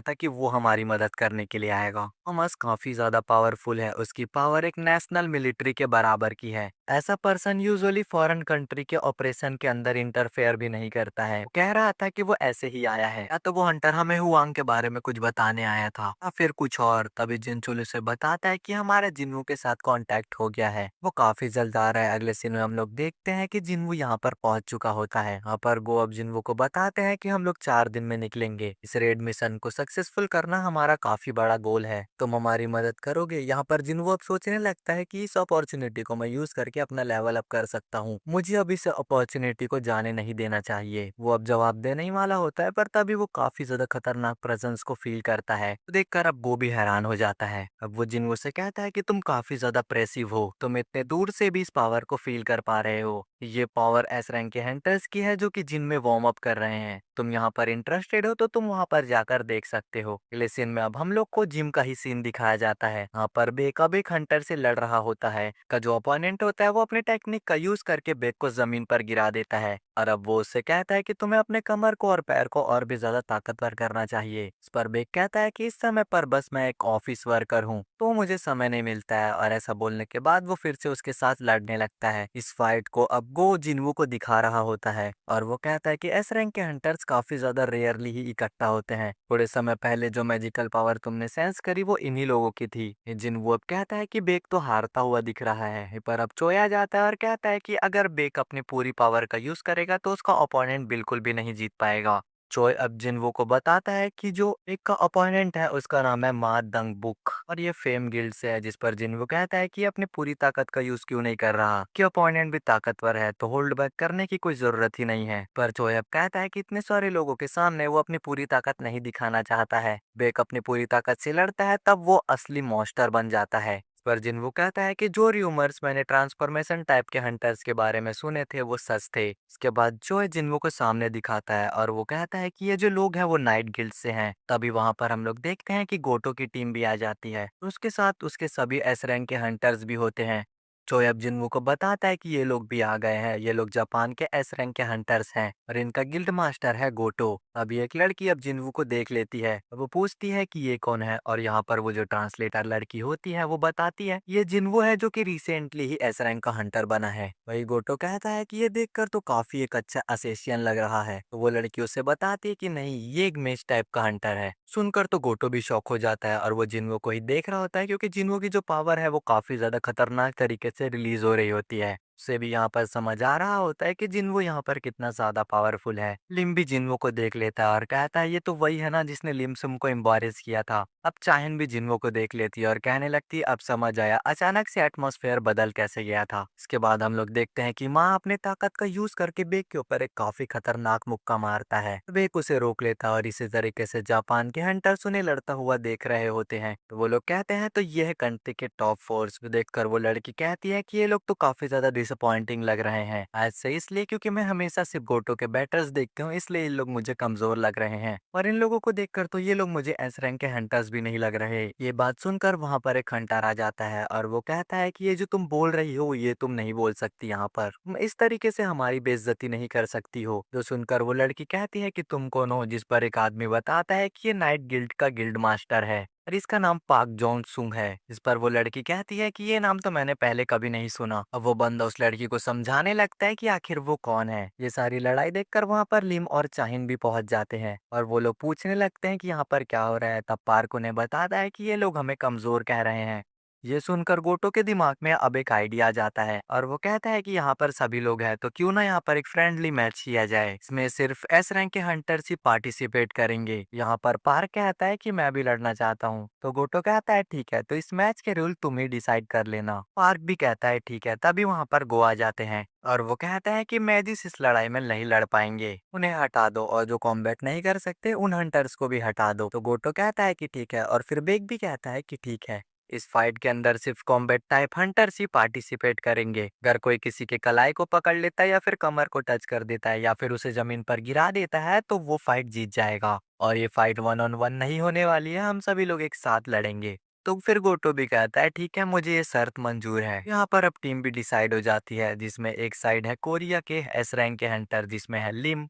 था कि वो हमारी मदद करने के लिए आएगा। थॉमस काफी ज्यादा पावरफुल है, उसकी पावर एक नेशनल मिलिट्री के बराबर की है। ऐसा पर्सन यूजुअली फॉरेन कंट्री के ऑपरेशन के अंदर इंटरफेयर भी नहीं करता है। वो कह रहा था कि वो ऐसे ही आया है, या तो वो हंटर हमें हुआंग के बारे में कुछ बताने आया था या फिर कुछ और। तभी जिनचुल उसे बताता है कि हमारे जिन्नू के साथ कांटेक्ट हो गया है, वो काफी जल्द आ रहा है। अगले सीन में हम लोग देखते हैं कि जिन्नू यहाँ पर पहुंच चुका होता है। यहाँ पर गो अब जिन्नू को बताते हैं कि हम लोग 4 दिन में निकलेंगे। इस रेड मिशन को सक्सेसफुल करना हमारा काफी बड़ा गोल है, तुम हमारी मदद करोगे। यहाँ पर जिन्नू अब सोचने लगता है कि इस अपॉर्चुनिटी को मैं यूज करके अपना लेवल अप कर सकता हूँ, मुझे अब इस अपॉर्चुनिटी को जाने नहीं देना चाहिए। वो अब जवाब देने ही वाला होता है, पर तभी वो काफी ज्यादा खतरनाक प्रेजेंस को फील करता है। तो देखकर अब वो भी हैरान हो जाता है। अब वो जिन्नू से कहता है कि तुम काफी ज्यादा प्रेसिव हो, तुम इतने दूर से भी इस पावर को फील कर पा रहे हो। ये पावर एस रैंक के हंटर्स की है जो कि जिम में वार्म अप कर रहे हैं। तुम यहाँ पर इंटरेस्टेड हो तो तुम वहाँ पर जाकर देख सकते हो। अगले सीन में अब हम लोग को जिम का ही सीन दिखाया जाता है। यहाँ पर बेक अब एक हंटर से लड़ रहा होता है। का जो अपोनेंट होता है वो अपने टेक्निक का यूज करके बेक को जमीन पर गिरा देता है। और अब वो उससे कहता है कि तुम्हें अपने कमर को और पैर को और भी ज्यादा ताकतवर करना चाहिए। इस पर बेक कहता है कि इस समय पर बस मैं एक ऑफिस वर्कर हूँ, तो मुझे समय नहीं मिलता है। और ऐसा बोलने के बाद वो फिर से उसके साथ लड़ने लगता है। इस फाइट को अब गो जिन्वू को दिखा रहा होता है और वो कहता है कि एस रैंक के हंटर्स काफी ज्यादा रेयरली ही इकट्ठा होते हैं। थोड़े समय पहले जो मैजिकल पावर तुमने सेंस करी वो इन्हीं लोगों की थी। जिन्वू अब कहता है कि बेक तो हारता हुआ दिख रहा है। पर अब चोया जाता है और कहता है कि अगर बेक अपनी पूरी पावर का यूज करेगा तो उसका ओपोनेंट बिल्कुल भी नहीं जीत पाएगा। चोय अब जिन्वो को बताता है कि जो एक का अपोनेंट है उसका नाम है मा दंग बुक और ये फेम गिल्ड से है। जिस पर जिन्वो कहता है कि ये अपनी पूरी ताकत का यूज क्यों नहीं कर रहा, कि अपोनेंट भी ताकतवर है तो होल्ड बैक करने की कोई जरूरत ही नहीं है। पर चोय अब कहता है कि इतने सारे लोगों के सामने वो अपनी पूरी ताकत नहीं दिखाना चाहता है। बेक अपनी पूरी ताकत से लड़ता है तब वो असली मॉन्स्टर बन जाता है। पर जिन्वो कहता है कि जो र्यूमर्स मैंने ट्रांसफॉर्मेशन टाइप के हंटर्स के बारे में सुने थे वो सच थे। इसके बाद जो है जिन्वो को सामने दिखाता है और वो कहता है कि ये जो लोग हैं वो नाइट गिल्ड से हैं। तभी वहां पर हम लोग देखते हैं कि गोटो की टीम भी आ जाती है, उसके साथ उसके सभी एस रैंक के हंटर्स भी होते हैं। चोय अब जिन्वो को बताता है कि ये लोग भी आ गए हैं, ये लोग जापान के एस रैंक के हंटर्स हैं और इनका गिल्ड मास्टर है गोटो। अभी एक लड़की अब जिन्वो को देख लेती है, वो पूछती है कि ये कौन है और यहाँ पर वो जो ट्रांसलेटर लड़की होती है वो बताती है ये जिन्वो है जो कि रिसेंटली ही एस रैंक का हंटर बना है। वही गोटो कहता है कि ये देखकर तो काफी एक अच्छा असेसियन लग रहा है। तो वो लड़की उससे बताती है कि नहीं, ये एक मेष टाइप का हंटर है। सुनकर तो गोटो भी शॉक हो जाता है और वो जिन्वो को ही देख रहा होता है क्योंकि जिन्वो की जो पावर है वो काफी ज्यादा खतरनाक तरीके से रिलीज हो रही होती है। उसे भी यहाँ पर समझ आ रहा होता है कि जिन्वो यहाँ पर कितना ज्यादा पावरफुल है। लिम भी जिन्वो को देख लेता है और कहता है ये तो वही है ना जिसने लिमसुम को एम्बारेस किया था। अब चाहन भी जिन्वो को देख लेती है और कहने लगती है अब समझ आया अचानक से एटमॉस्फेयर बदल कैसे गया था। इसके बाद हम लोग देखते हैं कि माँ अपने ताकत का यूज करके बेक के ऊपर एक काफी खतरनाक मुक्का मारता है। बेक उसे रोक लेता है और इसी तरीके से जापान के हंटर्स उन्हें लड़ता हुआ देख रहे होते हैं। तो वो लोग कहते हैं तो ये है कंट्री के टॉप फोर्स। देखकर वो लड़की कहती है कि ये लोग तो काफी ज्यादा डिसअपॉइंटिंग लग रहे हैं। ऐसे इसलिए क्योंकि मैं हमेशा सिर्फ गोटो के बैटर्स देखती हूँ, इसलिए इन लोग मुझे कमजोर लग रहे हैं और इन लोगों को देखकर तो ये लोग मुझे एस रैंक के हंटर्स भी नहीं लग रहे। ये बात सुनकर वहां पर एक हंटर आ जाता है और वो कहता है कि ये जो तुम बोल रही हो ये तुम नहीं बोल सकती, यहाँ पर तुम इस तरीके से हमारी बेइज्जती नहीं कर सकती हो। जो सुनकर वो लड़की कहती है कि तुम कौन हो। जिस पर एक आदमी बताता है कि ये नाइट गिल्ड का गिल्ड मास्टर है और इसका नाम पाक जोन सुंग है। इस पर वो लड़की कहती है कि ये नाम तो मैंने पहले कभी नहीं सुना। अब वो बंदा उस लड़की को समझाने लगता है कि आखिर वो कौन है। ये सारी लड़ाई देखकर वहां पर लिम और चाहिन भी पहुंच जाते हैं और वो लोग पूछने लगते हैं कि यहाँ पर क्या हो रहा है। तब पार्क उन्हें बताता है कि ये लोग हमें कमजोर कह रहे हैं। ये सुनकर गोटो के दिमाग में अब एक आइडिया आ जाता है और वो कहता है कि यहाँ पर सभी लोग हैं तो क्यों ना यहाँ पर एक फ्रेंडली मैच किया जाए। इसमें सिर्फ एस रैंक के हंटर्स ही पार्टिसिपेट करेंगे। यहाँ पर पार्क कहता है कि मैं भी लड़ना चाहता हूँ तो गोटो कहता है ठीक है, तो इस मैच के रूल तुम ही डिसाइड कर लेना। पार्क भी कहता है ठीक है। तभी वहाँ पर गो आ जाते हैं और वो कहता है कि मैजिस इस लड़ाई में नहीं लड़ पाएंगे, उन्हें हटा दो और जो कॉम्बैट नहीं कर सकते उन हंटर्स को भी हटा दो। तो गोटो कहता है कि ठीक है और फिर बेग भी कहता है कि ठीक है। इस फाइट के अंदर सिर्फ कॉम्बैट टाइप हंटर्स ही पार्टिसिपेट करेंगे। अगर कोई किसी के कलाई को पकड़ लेता है या फिर कमर को टच कर देता है या फिर उसे जमीन पर गिरा देता है तो वो फाइट जीत जाएगा। और ये फाइट 1-on-1 नहीं होने वाली है, हम सभी लोग एक साथ लड़ेंगे। तो फिर गोटो भी कहता है ठीक है, मुझे ये शर्त मंजूर है। यहाँ पर अब टीम भी डिसाइड हो जाती है जिसमें एक साइड है कोरिया के एस रैंक के हंटर जिसमें है लिम,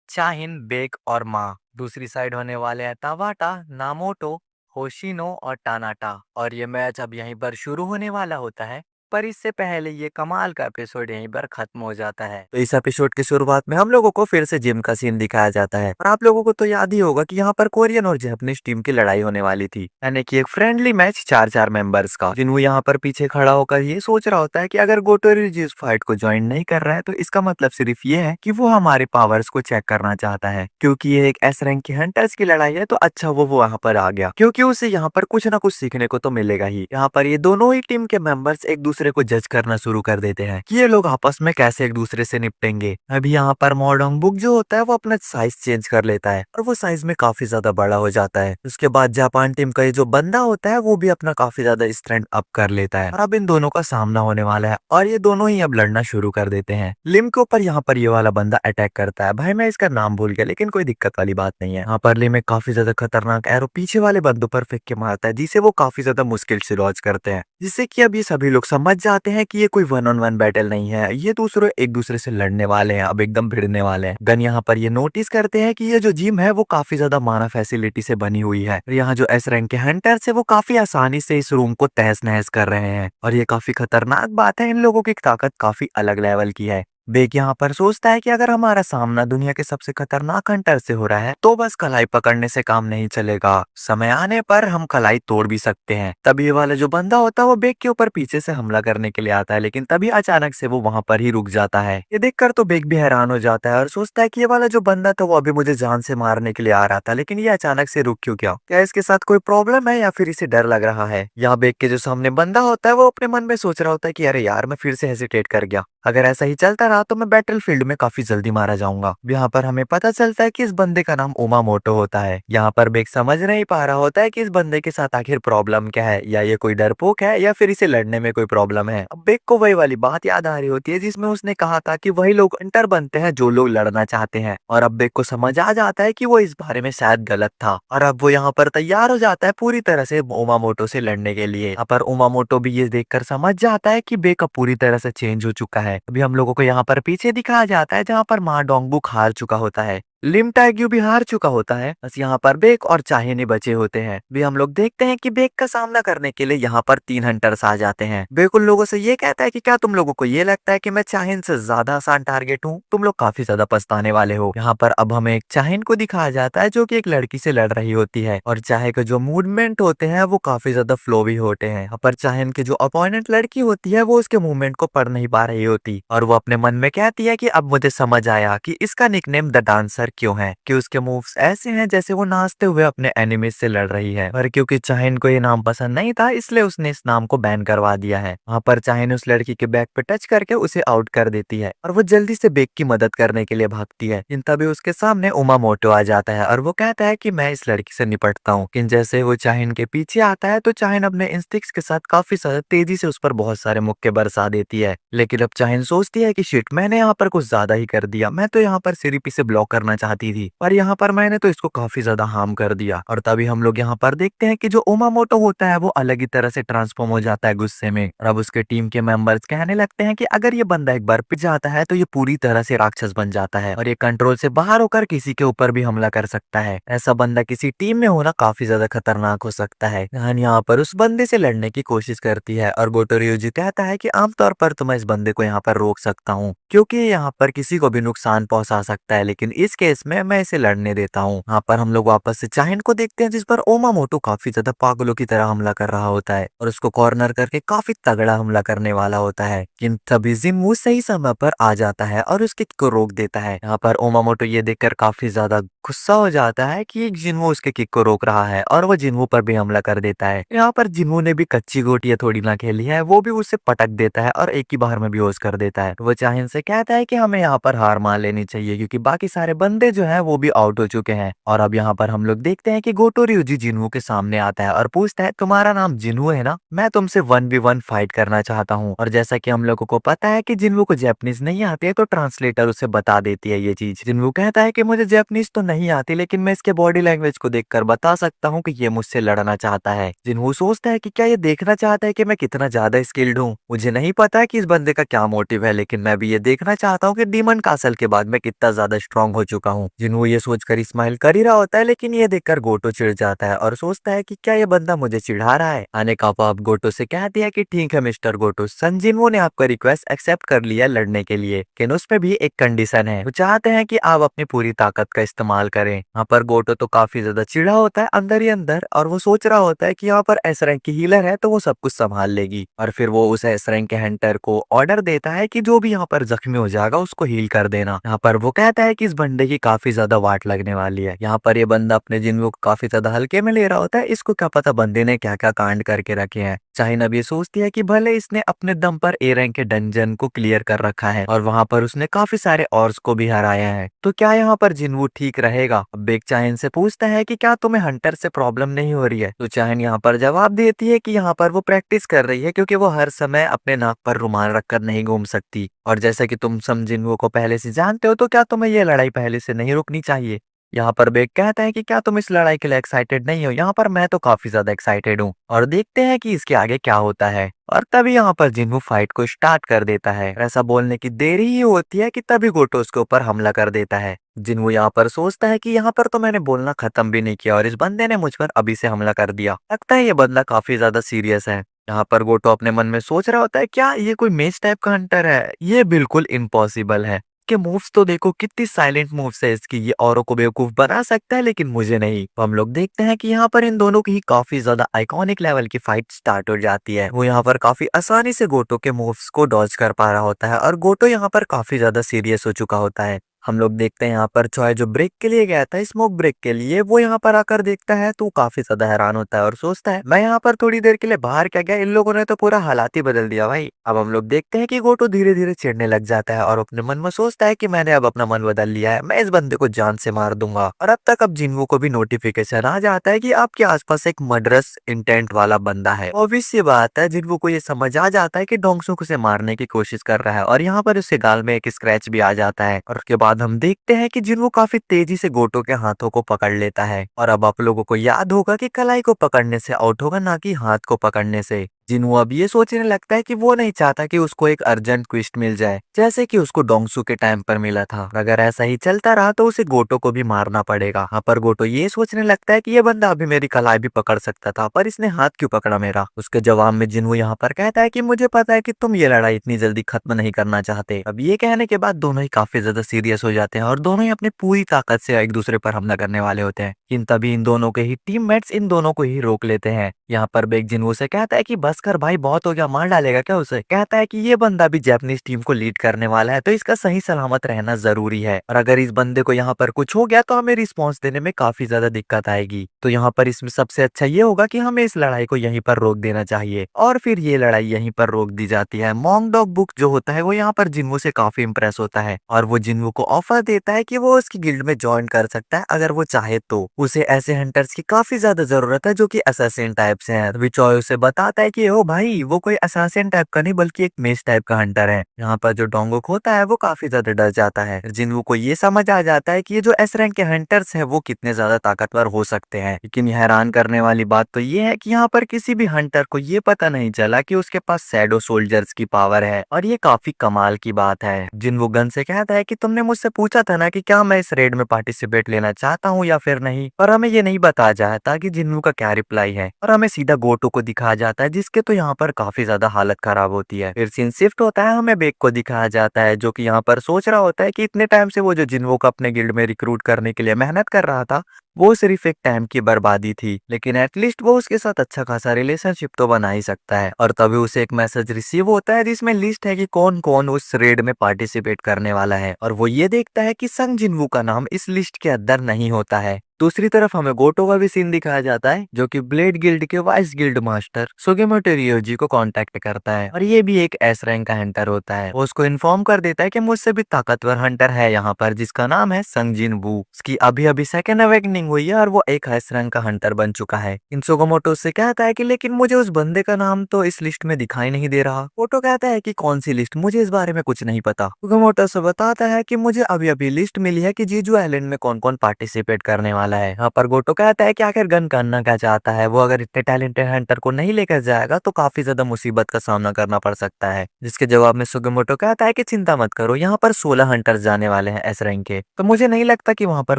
चाहिन, बेक और मा। दूसरी साइड होने वाले हैं तावाटा, नामोटो, होशिनो और टानाटा। और ये मैच अब यहीं पर शुरू होने वाला होता है, पर इससे पहले ये कमाल का एपिसोड यहीं पर खत्म हो जाता है। तो इस एपिसोड की शुरुआत में हम लोगों को फिर से जिम का सीन दिखाया जाता है और आप लोगों को तो याद ही होगा कि यहाँ पर कोरियन और जापानीज टीम की लड़ाई होने वाली थी, यानी कि एक फ्रेंडली मैच 4-4 मेंबर्स का। जिन्हों यहाँ पर पीछे खड़ा होकर ये सोच रहा होता है कि अगर गोटोरी इस फाइट को ज्वाइन नहीं कर रहा है तो इसका मतलब सिर्फ ये है कि वो हमारे पावर्स को चेक करना चाहता है। क्योंकि ये एक एस रैंक की हंटर्स की लड़ाई है तो अच्छा वो वहाँ पर आ गया, क्योंकि उसे यहाँ पर कुछ ना कुछ सीखने को तो मिलेगा ही। यहाँ पर ये दोनों ही टीम के मेंबर्स एक दूसरे को जज करना शुरू कर देते हैं कि ये लोग आपस में कैसे एक दूसरे से निपटेंगे। अभी यहाँ पर मॉडर्न बुक जो होता है वो अपना साइज चेंज कर लेता है और वो साइज में काफी ज्यादा बड़ा हो जाता है। उसके बाद जापान टीम का ये जो बंदा होता है वो भी अपना काफी ज्यादा स्ट्रेंथ अप कर लेता है और अब इन दोनों का सामना होने वाला है और ये दोनों ही अब लड़ना शुरू कर देते हैं। लिम के ऊपर यहाँ पर ये वाला बंदा अटैक करता है। भाई मैं इसका नाम भूल गया लेकिन कोई दिक्कत वाली बात नहीं है। यहाँ पर लिम एक काफी ज्यादा खतरनाक एरो पीछे वाले बंदों पर फेंक के मारता है जिसे वो काफी ज्यादा मुश्किल से लॉन्च करते हैं, जिससे कि अब ये सभी लोग समझ जाते हैं कि ये कोई 1-on-1 बैटल नहीं है, ये दूसरों एक दूसरे से लड़ने वाले हैं, अब एकदम भिड़ने वाले हैं। गन यहाँ पर ये नोटिस करते हैं कि ये जो जिम है वो काफी ज्यादा माना फैसिलिटी से बनी हुई है। यहाँ जो एस रैंक के हंटर्स है वो काफी आसानी से इस रूम को तहस नहस कर रहे हैं और ये काफी खतरनाक बात है, इन लोगों की ताकत काफी अलग लेवल की है। बेक यहाँ पर सोचता है कि अगर हमारा सामना दुनिया के सबसे खतरनाक हंटर से हो रहा है तो बस कलाई पकड़ने से काम नहीं चलेगा, समय आने पर हम कलाई तोड़ भी सकते हैं। तभी ये वाला जो बंदा होता है वो बेक के ऊपर पीछे से हमला करने के लिए आता है, लेकिन तभी अचानक से वो वहां पर ही रुक जाता है। ये देखकर तो बेक भी हैरान हो जाता है और सोचता है कि ये वाला जो बंदा था वो अभी मुझे जान से मारने के लिए आ रहा था, लेकिन ये अचानक से रुक क्यों गया? क्या इसके साथ कोई प्रॉब्लम है या फिर इसे डर लग रहा है? यहाँ बेक के जो सामने बंदा होता है वो अपने मन में सोच रहा होता है कि अरे यार मैं फिर से हेजिटेट कर गया, अगर ऐसा ही चलता रहा तो मैं बैटल फील्ड में काफी जल्दी मारा जाऊंगा। यहाँ पर हमें पता चलता है कि इस बंदे का नाम उमामोटो होता है। यहाँ पर बेक समझ नहीं पा रहा होता है कि इस बंदे के साथ आखिर प्रॉब्लम क्या है, या ये कोई डरपोक है या फिर इसे लड़ने में कोई प्रॉब्लम है। अब बेक को वही वाली बात याद आ रही होती है जिसमें उसने कहा था कि वही लोग हंटर बनते हैं जो लोग लड़ना चाहते हैं, और अब बेक को समझ आ जाता है कि वो इस बारे में शायद गलत था और अब वो यहाँ पर तैयार हो जाता है पूरी तरह से उमामोटो से लड़ने के लिए। यहाँ पर उमामोटो भी ये देखकर समझ जाता है कि बेक अब पूरी तरह से चेंज हो चुका है। अभी हम लोगों को यहाँ पर पीछे दिखाया जाता है जहाँ पर माँ डोंगबुक हार चुका होता है, लिम टाइग्यू भी हार चुका होता है, बस यहाँ पर बेक और चाहिन बचे होते हैं। भी हम लोग देखते हैं कि बेक का सामना करने के लिए यहाँ पर 3 हंटर्स आ जाते हैं। बेक उन लोगों से ये कहता है कि क्या तुम लोगों को ये लगता है कि मैं चाहिन से ज्यादा आसान टारगेट हूँ? तुम लोग काफी ज्यादा पछताने वाले हो। यहाँ पर अब हमें एक चाहिन को दिखाया जाता है जो कि एक लड़की से लड़ रही होती है और चाहे के जो मूवमेंट होते हैं वो काफी ज्यादा फ्लोवी होते हैं। यहाँ पर चाहिन की जो अपोनेंट लड़की होती है वो उसके मूवमेंट को पढ़ नहीं पा रही होती और वो अपने मन में कहती है कि अब मुझे समझ आया कि इसका निकनेम द डांसर क्यों है, कि उसके मूव्स ऐसे हैं जैसे वो नाचते हुए अपने एनिमीज से लड़ रही है। पर क्योंकि चाहिन को ये नाम पसंद नहीं था इसलिए उसने इस नाम को बैन करवा दिया है। वहाँ पर चाहिन उस लड़की के बैक पे टच करके उसे आउट कर देती है और वो जल्दी से बेक की मदद करने के लिए भागती है। इन तभी उसके सामने उमामोटो आ जाता है और वो कहता है कि मैं इस लड़की से निपटता हूँ। लेकिन जैसे वो चाहिन के पीछे आता है तो चाहिन अपने इंस्टिक्स के साथ काफी ज्यादा तेजी से उस पर बहुत सारे मुक्के बरसा देती है। लेकिन अब चाहिन सोचती है कि शिट, मैंने यहाँ पर कुछ ज्यादा ही कर दिया, मैं तो यहाँ पर सिर्फ इसे ब्लॉक करना चाहती थी पर यहाँ पर मैंने तो इसको काफी ज्यादा हार्म कर दिया। और तभी हम लोग यहाँ पर देखते हैं कि जो उमामोटो होता है वो अलग ही तरह से ट्रांसफॉर्म हो जाता है गुस्से में और अब उसके टीम के मेंबर्स कहने लगते हैं कि अगर ये बंदा एक बार पिट जाता है तो ये पूरी तरह से राक्षस बन जाता है और ये कंट्रोल से बाहर होकर किसी के ऊपर भी हमला कर सकता है। ऐसा बंदा किसी टीम में होना काफी ज्यादा खतरनाक हो सकता है। नान यहाँ पर उस बंदे से लड़ने की कोशिश करती है और गोटो ryuji कहता है कि आमतौर पर तो मैं इस बंदे को यहाँ पर रोक सकता हूँ क्योंकि यहाँ पर किसी को भी नुकसान पहुंचा सकता है, लेकिन इस केस में मैं इसे लड़ने देता हूँ। यहाँ पर हम लोग वापस से चाइन को देखते हैं, जिस पर ओमामोटो काफी ज्यादा पागलों की तरह हमला कर रहा होता है और उसको कॉर्नर करके काफी तगड़ा हमला करने वाला होता है। किंतु तभी जिन्वू सही समय पर आ जाता है और उसके किक को रोक देता है। यहाँ पर ओमामोटो ये देखकर काफी ज्यादा गुस्सा हो जाता है कि जिन्वू उसके किक को रोक रहा है और वो जिन्वू पर भी हमला कर देता है। यहाँ पर जिन्वू ने भी कच्ची गोटियां थोड़ी ना खेली है, वो भी उसे पटक देता है और एक ही बार में बेहोश कर देता है। वो चाहिन से कहता है कि हमें यहाँ पर हार मान लेनी चाहिए क्योंकि बाकी सारे बंदे जो है वो भी आउट हो चुके हैं। और अब यहाँ पर हम लोग देखते हैं कि गोटो ryuji जिन्वू के सामने आता है और पूछता है, तुम्हारा नाम जिन्वू है ना? मैं तुमसे 1v1 फाइट करना चाहता हूँ। और जैसा कि हम लोगों को पता है कि जिन्वू को जापानीज नहीं आती है, तो ट्रांसलेटर उसे बता देती है ये चीज। जिन्वू कहता है कि मुझे जापानीज तो नहीं आती, लेकिन मैं इसके बॉडी लैंग्वेज को देखकर बता सकता हूँ कि ये मुझसे लड़ना चाहता है। जिन्वू सोचता है कि क्या ये देखना चाहता है कि मैं कितना ज्यादा स्किल्ड हूँ। मुझे नहीं पता है कि इस बंदे का क्या मोटिव है, लेकिन मैं भी ये देखना चाहता हूँ कि डीमन कासल के बाद मैं कितना ज्यादा स्ट्रांग हो चुका हूँ। जिन्वू ये सोचकर स्माइल कर ही रहा होता है, लेकिन ये देखकर गोटो चिढ़ जाता है और सोचता है कि क्या ये बंदा मुझे चिढ़ा रहा है। आने का अब गोटो से कहती है कि ठीक है मिस्टर गोटो, सन जिन्वू ने आपका रिक्वेस्ट एक्सेप्ट कर लिया लड़ने के लिए, लेकिन उसमें भी एक कंडीशन है। वो चाहते हैं कि आप अपनी पूरी ताकत का इस्तेमाल करें। यहाँ पर गोटो तो काफी ज्यादा चिढ़ा होता है अंदर ही अंदर, और वो सोच रहा होता है कि यहाँ पर एस रैंक की हीलर है तो वो सब कुछ संभाल लेगी। और फिर वो उस एस रैंक के हंटर को ऑर्डर देता है कि जो भी यहाँ पर जख्मी हो जाएगा उसको हील कर देना। यहाँ पर वो कहता है कि इस बंदे की काफी ज्यादा वाट लगने वाली है। यहाँ पर ये बंदा अपने जिन्वू को काफी ज्यादा हल्के में ले रहा होता है। इसको क्या पता बंदे ने क्या क्या कांड करके रखे हैं। चाइन अब ये सोचती है कि भले इसने अपने दम पर ए रैंक के डंजन को क्लियर कर रखा है और वहां पर उसने काफी सारे ऑर्स को भी हराया है, तो क्या यहाँ पर जिन्वू ठीक रहेगा? अब बेक चाइन से पूछता है कि क्या तुम्हें हंटर से प्रॉब्लम नहीं हो रही है? तो चाइन यहाँ पर जवाब देती है कि यहाँ पर वो प्रैक्टिस कर रही है क्योंकि वो हर समय अपने नाक पर रुमाल रखकर नहीं घूम सकती। और जैसा कि तुम सब जिन्वू को पहले से जानते हो, तो क्या तुम्हें ये लड़ाई पहले से नहीं रुकनी चाहिए? यहाँ पर बेक कहता है कि क्या तुम इस लड़ाई के लिए एक्साइटेड नहीं हो? यहाँ पर मैं तो काफी ज्यादा एक्साइटेड हूँ और देखते हैं कि इसके आगे क्या होता है। और तभी यहाँ पर जिन्वू फाइट को स्टार्ट कर देता है। ऐसा बोलने की देरी ही होती है कि तभी गोटो उसके ऊपर हमला कर देता है। जिन्वू यहाँ पर सोचता है कि यहाँ पर तो मैंने बोलना खत्म भी नहीं किया और इस बंदे ने मुझ पर अभी से हमला कर दिया। लगता है ये बंदा काफी ज्यादा सीरियस है। यहाँ पर गोटो अपने मन में सोच रहा होता है, क्या ये कोई मेज टाइप का हंटर है? ये बिल्कुल इम्पॉसिबल है। के मूव्स तो देखो, कितनी साइलेंट मूव्स है इसकी। ये औरों को बेवकूफ बना सकता है लेकिन मुझे नहीं। तो हम लोग देखते हैं कि यहाँ पर इन दोनों की काफी ज्यादा आइकॉनिक लेवल की फाइट स्टार्ट हो जाती है। वो यहाँ पर काफी आसानी से गोटो के मूव्स को डॉज कर पा रहा होता है और गोटो यहाँ पर काफी ज्यादा सीरियस हो चुका होता है। हम लोग देखते हैं यहाँ पर चॉय जो ब्रेक के लिए गया था, स्मोक ब्रेक के लिए, वो यहाँ पर आकर देखता है तो काफी ज्यादा हैरान होता है और सोचता है, मैं यहाँ पर थोड़ी देर के लिए बाहर क्या गया, इन लोगों ने तो पूरा हालात ही बदल दिया भाई। अब हम लोग देखते हैं कि गोटो धीरे धीरे चिढ़ने लग जाता है और अपने मन में सोचता है कि मैंने अब अपना मन बदल लिया है, मैं इस बंदे को जान से मार दूंगा। और अब तक अब जिन्वू को भी नोटिफिकेशन आ जाता है कि आपके आसपास एक मर्डरस इंटेंट वाला बंदा है। ऑब्वियस सी बात है, जिन्वू को ये समझ आ जाता है कि डोंगसुक उसे मारने की कोशिश कर रहा है और यहाँ पर उसके गाल में एक स्क्रैच भी आ जाता है। और उसके बाद हम देखते हैं कि जिन्वू काफी तेजी से गोटो के हाथों को पकड़ लेता है। और अब आप लोगों को याद होगा कि कलाई को पकड़ने से आउट होगा, ना कि हाथ को पकड़ने से। जिन्वू अब ये सोचने लगता है कि वो नहीं चाहता कि उसको एक अर्जेंट ट्विस्ट मिल जाए, जैसे कि उसको डोंगसू के टाइम पर मिला था। अगर ऐसा ही चलता रहा तो उसे गोटो को भी मारना पड़ेगा। यहाँ पर गोटो ये सोचने लगता है कि ये बंदा अभी मेरी कलाई भी पकड़ सकता था, पर इसने हाथ क्यों पकड़ा मेरा। उसके जवाब में जिन्वू यहाँ पर कहता है कि मुझे पता है कि तुम ये लड़ाई इतनी जल्दी खत्म नहीं करना चाहते। अब ये कहने के बाद दोनों ही काफी ज्यादा सीरियस हो जाते हैं और दोनों ही अपनी पूरी ताकत से एक दूसरे पर हमला करने वाले होते हैं। इन तभी इन दोनों के ही टीममेट्स इन दोनों को ही रोक लेते हैं। यहाँ पर बेक जिन्वू से कहता है कि बस कर भाई, बहुत हो गया, मार डालेगा क्या उसे। कहता है कि ये बंदा भी जापानीज टीम को लीड करने वाला है, तो इसका सही सलामत रहना जरूरी है और अगर इस बंदे को यहाँ पर कुछ हो गया तो हमें रिस्पॉन्स देने में काफी ज्यादा दिक्कत आएगी। तो यहाँ पर इसमें सबसे अच्छा ये होगा कि हमें इस लड़ाई को यहीं पर रोक देना चाहिए। और फिर ये लड़ाई यहीं पर रोक दी जाती है। मॉन्ग डॉग बुक जो होता है वो यहाँ पर जिन्वू से काफी इंप्रेस होता है और वो जिन्वू को ऑफर देता है कि वो उसकी गिल्ड में ज्वाइन कर सकता है अगर वो चाहे तो। उसे ऐसे हंटर्स की काफी ज्यादा जरूरत है जो कि असैसिन टाइप से हैं। विचॉय उसे बताता है कि ओ भाई, वो कोई असैसिन टाइप का नहीं बल्कि एक मेज टाइप का हंटर है। यहाँ पर जो डोंगुक होता है वो काफी ज्यादा डर जाता है। जिन्वू को ये समझ आ जाता है कि ये जो एस रैंक के हंटर्स हैं वो कितने ज्यादा ताकतवर हो सकते हैं। लेकिन हैरान करने वाली बात तो ये है कि यहाँ पर किसी भी हंटर को ये पता नहीं चला कि उसके पास शैडो सोल्जर्स की पावर है और ये काफी कमाल की बात है। जिन्वू गन से कहता है कि तुमने मुझसे पूछा था ना कि क्या मैं इस रेड में पार्टिसिपेट लेना चाहता हूँ या फिर नहीं, पर हमें ये नहीं बताया जाता कि जिन्वू का क्या रिप्लाई है और हमें सीधा गोटो को दिखाया जाता है जिसके के तो यहाँ पर काफी ज्यादा हालत खराब होती है। फिर सीन शिफ्ट होता है, हमें बेक को दिखाया जाता है जो कि यहाँ पर सोच रहा होता है कि इतने टाइम से वो जो जिन्वो को अपने गिल्ड में रिक्रूट करने के लिए मेहनत कर रहा था वो सिर्फ एक टाइम की बर्बादी थी, लेकिन एटलीस्ट वो उसके साथ अच्छा खासा रिलेशनशिप तो बना ही सकता है। और तभी उसे एक मैसेज रिसीव होता है जिसमें लिस्ट है कि कौन कौन उस रेड में पार्टिसिपेट करने वाला है, और वो ये देखता है कि संग जिन्वू का नाम इस लिस्ट के अंदर नहीं होता है। दूसरी तरफ हमें गोटो का भी सीन दिखाया जाता है जो कि ब्लेड गिल्ड के वाइस गिल्ड मास्टर सुगेमोटो रियोजी को कांटेक्ट करता है, और ये भी एक एस रैंक का हंटर होता है। वो उसको इन्फॉर्म कर देता है कि मुझसे भी ताकतवर हंटर है यहाँ पर जिसका नाम है संग जिन वू। उसकी अभी अभी सेकंड अवेकनिंग हुई है और वो एक एस रैंक का हंटर बन चुका है। इन सुगेमोटो से कहता है कि लेकिन मुझे उस बंदे का नाम तो इस लिस्ट में दिखाई नहीं दे रहा। गोटो कहता है कि कौन सी लिस्ट, मुझे इस बारे में कुछ नहीं पता। सुगेमोटो से बताता है कि मुझे अभी अभी लिस्ट मिली है कि जीजू आइलैंड में कौन कौन पार्टिसिपेट करने वाला है। यहाँ पर गोटो कहता है कि आखिर गन करना क्या चाहता है, वो अगर इतने टैलेंटेड हंटर को नहीं लेकर जाएगा तो काफी ज्यादा मुसीबत का सामना करना पड़ सकता है। जिसके जवाब में सुगेमोटो कहता है कि चिंता मत करो, यहाँ पर 16 हंटर्स जाने वाले हैं एस रैंक के, तो मुझे नहीं लगता कि वहाँ पर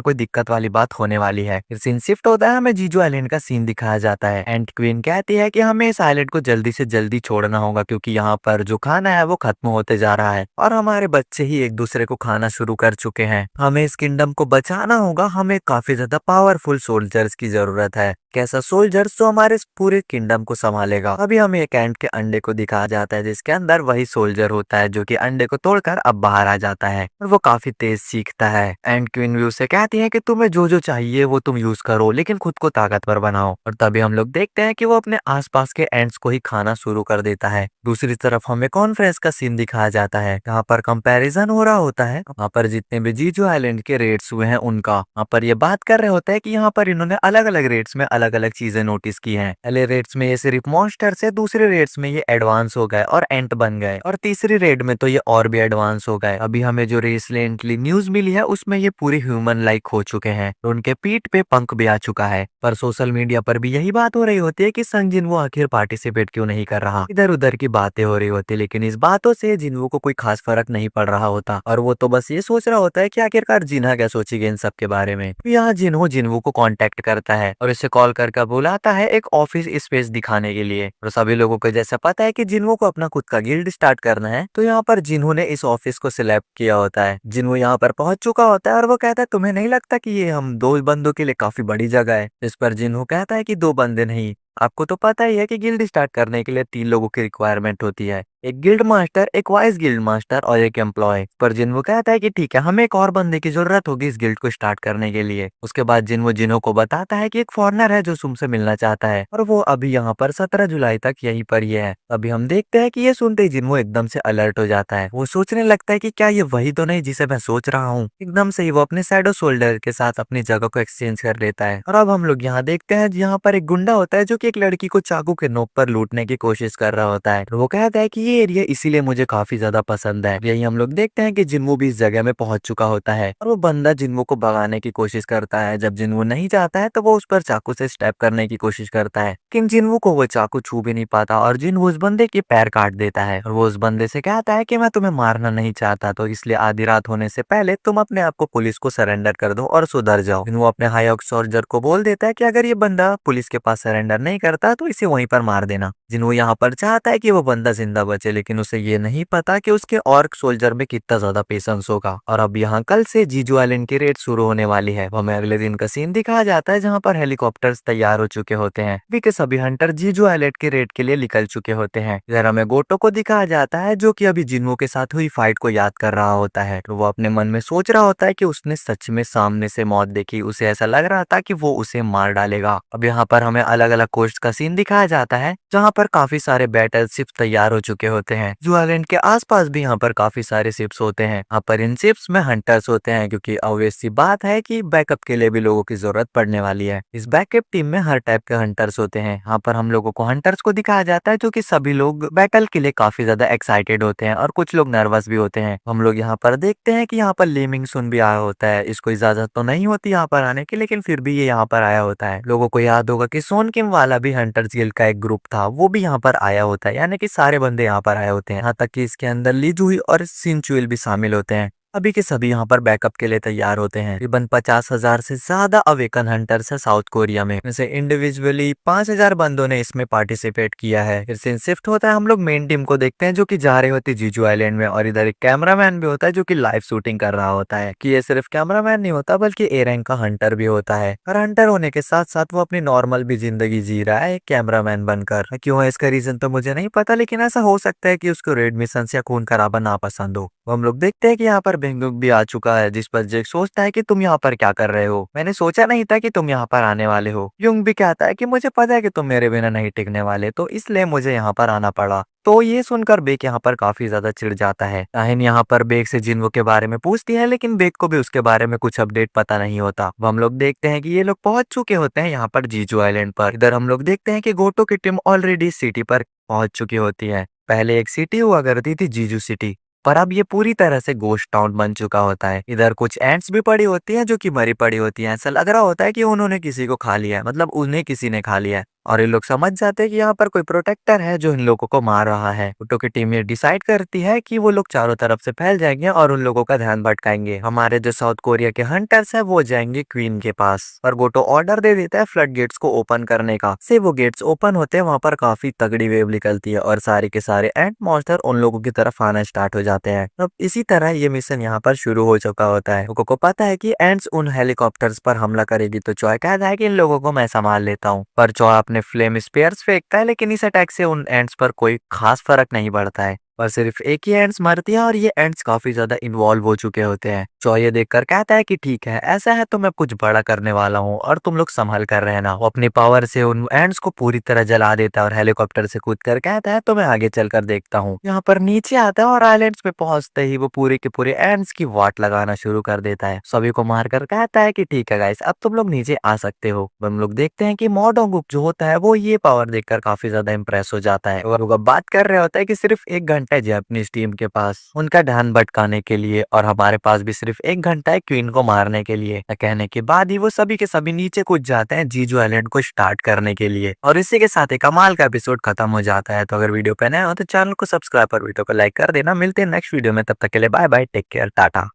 कोई दिक्कत वाली बात होने वाली है। फिर सीन शिफ्ट होता है, हमें जीजू आइलैंड का सीन दिखाया जाता है। एंड क्वीन कहती है कि हमें इस आइलैंड को जल्दी से जल्दी छोड़ना होगा क्योंकि यहाँ पर जो खाना है वो खत्म होते जा रहा है और हमारे बच्चे ही एक दूसरे को खाना शुरू कर चुके हैं। हमें इस किंगडम को बचाना होगा, हमें काफी ज्यादा पावरफुल सोल्जर्स की जरूरत है। कैसा सोल्जर्स जो हमारे इस पूरे किंगडम को संभालेगा। अभी हमें एक एंट के अंडे को दिखाया जाता है जिसके अंदर वही सोल्जर होता है जो कि अंडे को तोड़कर अब बाहर आ जाता है और वो काफी तेज सीखता है। एंड क्वीन व्यू से कहती है कि तुम्हें जो जो चाहिए वो तुम यूज करो लेकिन खुद को ताकतवर बनाओ, और तभी हम लोग देखते हैं कि वो अपने आसपास के एंट्स को ही खाना शुरू कर देता है। दूसरी तरफ हमें कॉन्फ्रेंस का सीन दिखाया जाता है, यहाँ पर कंपैरिजन हो रहा होता है, वहाँ पर जितने भी जीजू आइलैंड के रेट्स हुए हैं उनका। वहाँ पर ये बात कर रहे होते हैं कि यहाँ पर इन्होंने अलग अलग रेट्स में अलग अलग चीजें नोटिस की हैं। पहले रेट्स में ये सिर्फ मॉन्स्टर्स है, दूसरे रेट्स में ये एडवांस हो गए और एंट बन गए, और तीसरी रेट में तो ये और भी एडवांस हो गए। अभी हमें जो रिसेंटली न्यूज मिली है उसमें ये पूरे ह्यूमन लाइक हो चुके हैं, तो उनके पीठ पे पंख भी आ चुका है। पर सोशल मीडिया पर भी यही बात हो रही होती है कि संग जिन्वो आखिर पार्टिसिपेट क्यों नहीं कर रहा। इधर उधर की बातें हो रही होती, लेकिन इस बातों से जिन्वो को कोई खास फर्क नहीं पड़ रहा होता और वो तो बस ये सोच रहा होता है कि आखिरकार जिन्हा क्या सोचेगी इन सब के बारे में। यहाँ जिन्हो जिन्वो को कांटेक्ट करता है और इसे कॉल करके बुलाता है एक ऑफिस स्पेस दिखाने के लिए। और सभी लोगों को जैसा पता है कि जिन्हो को अपना खुद का गिल्ड स्टार्ट करना है, तो यहाँ पर जिन्हो ने इस ऑफिस को सिलेक्ट किया होता है। जिन्हो यहाँ पर पहुंच चुका होता है और वो कहता है तुम्हें नहीं लगता कि ये हम 2 बंदों के लिए काफी बड़ी जगह है। इस पर जिन्हो कहता है कि 2 बंदे नहीं, आपको तो पता ही है कि गिल्ड स्टार्ट करने के लिए 3 लोगों की रिक्वायरमेंट होती है, एक गिल्ड मास्टर, एक वाइस गिल्ड मास्टर और एक एम्प्लॉय। पर जिन्हो कहता है कि ठीक है, हमें एक और बंदे की जरूरत होगी इस गिल्ड को स्टार्ट करने के लिए। उसके बाद जिन्हो को बताता है कि एक फॉरेनर है जो तुमसे मिलना चाहता है और वो अभी यहाँ पर 17 जुलाई तक यहीं पर ही है। अभी हम देखते हैं कि ये सुनते ही जिन्हो एकदम से अलर्ट हो जाता है। वो सोचने लगता है कि क्या ये वही तो नहीं जिसे मैं सोच रहा हूँ। एकदम से ही वो अपने शैडो सोल्डर के साथ अपनी जगह को एक्सचेंज कर लेता है। और अब हम लोग यहाँ देखते हैं यहाँ पर एक गुंडा होता है जो कि एक लड़की को चाकू के नोक पर लूटने की कोशिश कर रहा होता है। वो कहता है कि ये एरिया इसीलिए मुझे काफी ज्यादा पसंद है। यही हम लोग देखते हैं कि जिन्वो भी इस जगह में पहुंच चुका होता है और वो बंदा जिन्वो को भगाने की कोशिश करता है। जब जिन्वो नहीं चाहता है तो वो उस पर चाकू से स्टेप करने की कोशिश करता है, लेकिन जिन्वो को वो चाकू छू भी नहीं पाता और जिन्वो उस बंदे के पैर काट देता है। और वो उस बंदे से कहता है कि मैं तुम्हें मारना नहीं चाहता, तो इसलिए आधी रात होने से पहले तुम अपने आप को पुलिस को सरेंडर कर दो और सुधर जाओ। जिन्वो अपने हाई सोल्जर को बोल देता है कि अगर ये बंदा पुलिस के पास सरेंडर नहीं करता तो इसे वहीं पर मार देना। जिन्वो यहाँ पर चाहता है कि वो बंदा जिंदा बचे, लेकिन उसे ये नहीं पता कि उसके ऑर्क सोल्जर में कितना ज्यादा पेशेंस होगा। और अब यहाँ कल से जीजू आइलैंड की रेड शुरू होने वाली है। हमें अगले दिन का सीन दिखाया जाता है जहाँ पर हेलीकॉप्टर्स तैयार हो चुके होते हैं। अभी के सभी हंटर जीजू आइलैंड की रेड के लिए निकल चुके होते हैं। इधर हमें गोटो को दिखाया जाता है जो कि अभी जिन्वो के साथ हुई फाइट को याद कर रहा होता है। तो वो अपने मन में सोच रहा होता है कि उसने सच में सामने से मौत देखी, उसे ऐसा लग रहा था कि वो उसे मार डालेगा। अब यहाँ पर हमें अलग अलग कोस्ट का सीन दिखाया जाता है जहाँ पर काफी सारे बैटल शिप्स तैयार हो चुके होते हैं। जू आइलैंड के आसपास भी यहाँ पर काफी सारे शिप्स होते हैं। यहाँ पर इन शिप्स में हंटर्स होते हैं क्योंकि ऑब्वियस सी बात है कि बैकअप के लिए भी लोगों की जरूरत पड़ने वाली है। इस बैकअप टीम में हर टाइप के हंटर्स होते हैं। यहाँ पर हम लोगों को हंटर्स को दिखाया जाता है जो कि सभी लोग बैटल के लिए काफी ज्यादा एक्साइटेड होते हैं और कुछ लोग नर्वस भी होते हैं। हम लोग यहाँ पर देखते हैं कि यहाँ पर लीमिंग सुन भी आया होता है। इसको इजाजत तो नहीं होती यहाँ पर आने की, लेकिन फिर भी ये यहाँ पर आया होता है। लोगों को याद होगा कि सोन किम वाला भी हंटर्स गिल्ड का एक ग्रुप था, वो भी यहाँ पर आया होता है, यानी कि सारे बंदे यहाँ पर आए होते हैं। यहाँ तक कि इसके अंदर ली जूही और सिन चुइल भी शामिल होते हैं। सभी के सभी यहाँ पर बैकअप के लिए तैयार होते हैं। करीबन 50,000 से ज्यादा अवेकन हंटर्स है साउथ कोरिया में, जैसे इंडिविजुअली 5,000 बंदों ने इसमें पार्टिसिपेट किया है। फिर सीन शिफ्ट होता है, हम लोग मेन टीम को देखते हैं जो कि जा रही होती है जीजू आइलैंड में, और इधर एक कैमरामैन भी होता है जो कि लाइव शूटिंग कर रहा होता है। कि ये सिर्फ कैमरामैन नहीं होता बल्कि ए रैंक का हंटर भी होता है, और हंटर होने के साथ साथ वो अपनी नॉर्मल भी जिंदगी जी रहा है एक कैमरामैन बनकर। क्यों है इसका रीजन तो मुझे नहीं पता, लेकिन ऐसा हो सकता है कि उसको रेड मिशन या खून खराबा ना पसंद हो। तो हम लोग देखते हैं कि यहाँ पर बेंगुक भी आ चुका है, जिस पर जेक सोचता है कि तुम यहाँ पर क्या कर रहे हो, मैंने सोचा नहीं था कि तुम यहाँ पर आने वाले हो। युंग भी कहता है कि मुझे पता है कि तुम मेरे बिना नहीं टिकने वाले, तो इसलिए मुझे यहाँ पर आना पड़ा। तो ये सुनकर बेक यहाँ पर काफी ज्यादा चिढ़ जाता है। ताहिन यहाँ पर बेक से जिन्वो के बारे में पूछती है, लेकिन बेक को भी उसके बारे में कुछ अपडेट पता नहीं होता। अब हम लोग देखते हैं कि ये लोग पहुंच चुके होते हैं यहाँ पर जीजू आइलैंड पर। इधर हम लोग देखते हैं कि गोटो की टीम ऑलरेडी सिटी पर पहुंच चुकी होती है। पहले एक सिटी हुआ करती थी जीजू सिटी, पर अब ये पूरी तरह से गोस्ट टाउन बन चुका होता है। इधर कुछ एंट्स भी पड़ी होती हैं जो कि मरी पड़ी होती हैं। ऐसा लग रहा होता है कि उन्होंने किसी को खा लिया है, मतलब उन्हें किसी ने खा लिया है, और ये लोग समझ जाते हैं कि यहाँ पर कोई प्रोटेक्टर है जो इन लोगों को मार रहा है। गोटो की टीम ये डिसाइड करती है कि वो लोग चारों तरफ से फैल जाएंगे और उन लोगों का ध्यान भटकाएंगे। हमारे जो साउथ कोरिया के हंटर्स है वो जाएंगे क्वीन के पास, और गोटो ऑर्डर दे देता है फ्लड गेट्स को ओपन करने का। से वो गेट्स ओपन होते हैं, वहां पर काफी तगड़ी वेव निकलती है और सारे के सारे एंट मॉन्स्टर उन लोगों की तरफ आना स्टार्ट हो जाते हैं। अब इसी तरह ये मिशन यहाँ पर शुरू हो चुका होता है। गोको को पता है कि एंट्स उन हेलीकॉप्टर्स पर हमला करेगी, तो चॉय कहता है कि इन लोगों को मैं संभाल लेता हूँ। पर चॉय अपने फ्लेम स्पेयर्स फेंकता है, लेकिन इस अटैक से उन एंट्स पर कोई खास फर्क नहीं पड़ता है, पर सिर्फ एक ही एंट्स मरती है, और ये एंट्स काफी ज्यादा इन्वॉल्व हो चुके होते हैं। चॉय ये देखकर कहता है कि ठीक है, ऐसा है तो मैं कुछ बड़ा करने वाला हूँ और तुम लोग संभल कर रहना। वो अपनी पावर से उन एंट्स को पूरी तरह जला देता है और हेलीकॉप्टर से कूद कर कहता है तो मैं आगे चलकर देखता हूँ। यहाँ पर नीचे आता है और आइलैंड्स पे पहुंचते ही वो पूरे के पूरे एंट्स की वाट लगाना शुरू कर देता है। सभी को मारकर कहता है कि ठीक है गाइस, अब तुम लोग नीचे आ सकते हो। हम लोग देखते हैं कि मॉडोंगुक जो होता है वो ये पावर देखकर काफी ज्यादा इंप्रेस हो जाता है, और वो बात कर रहे होता है कि सिर्फ 1 घंटा है जापानीज टीम के पास उनका ध्यान भटकाने के लिए, और हमारे पास भी सिर्फ 1 घंटा है क्वीन को मारने के लिए। कहने के बाद ही वो सभी के सभी नीचे कूद जाते हैं जीजू आइलैंड को स्टार्ट करने के लिए, और इसी के साथ एक कमाल का एपिसोड खत्म हो जाता है। तो अगर वीडियो पे नए हो तो चैनल को सब्सक्राइब और वीडियो को लाइक कर देना। मिलते हैं नेक्स्ट वीडियो में, तब तक के लिए bye bye, take care, Tata.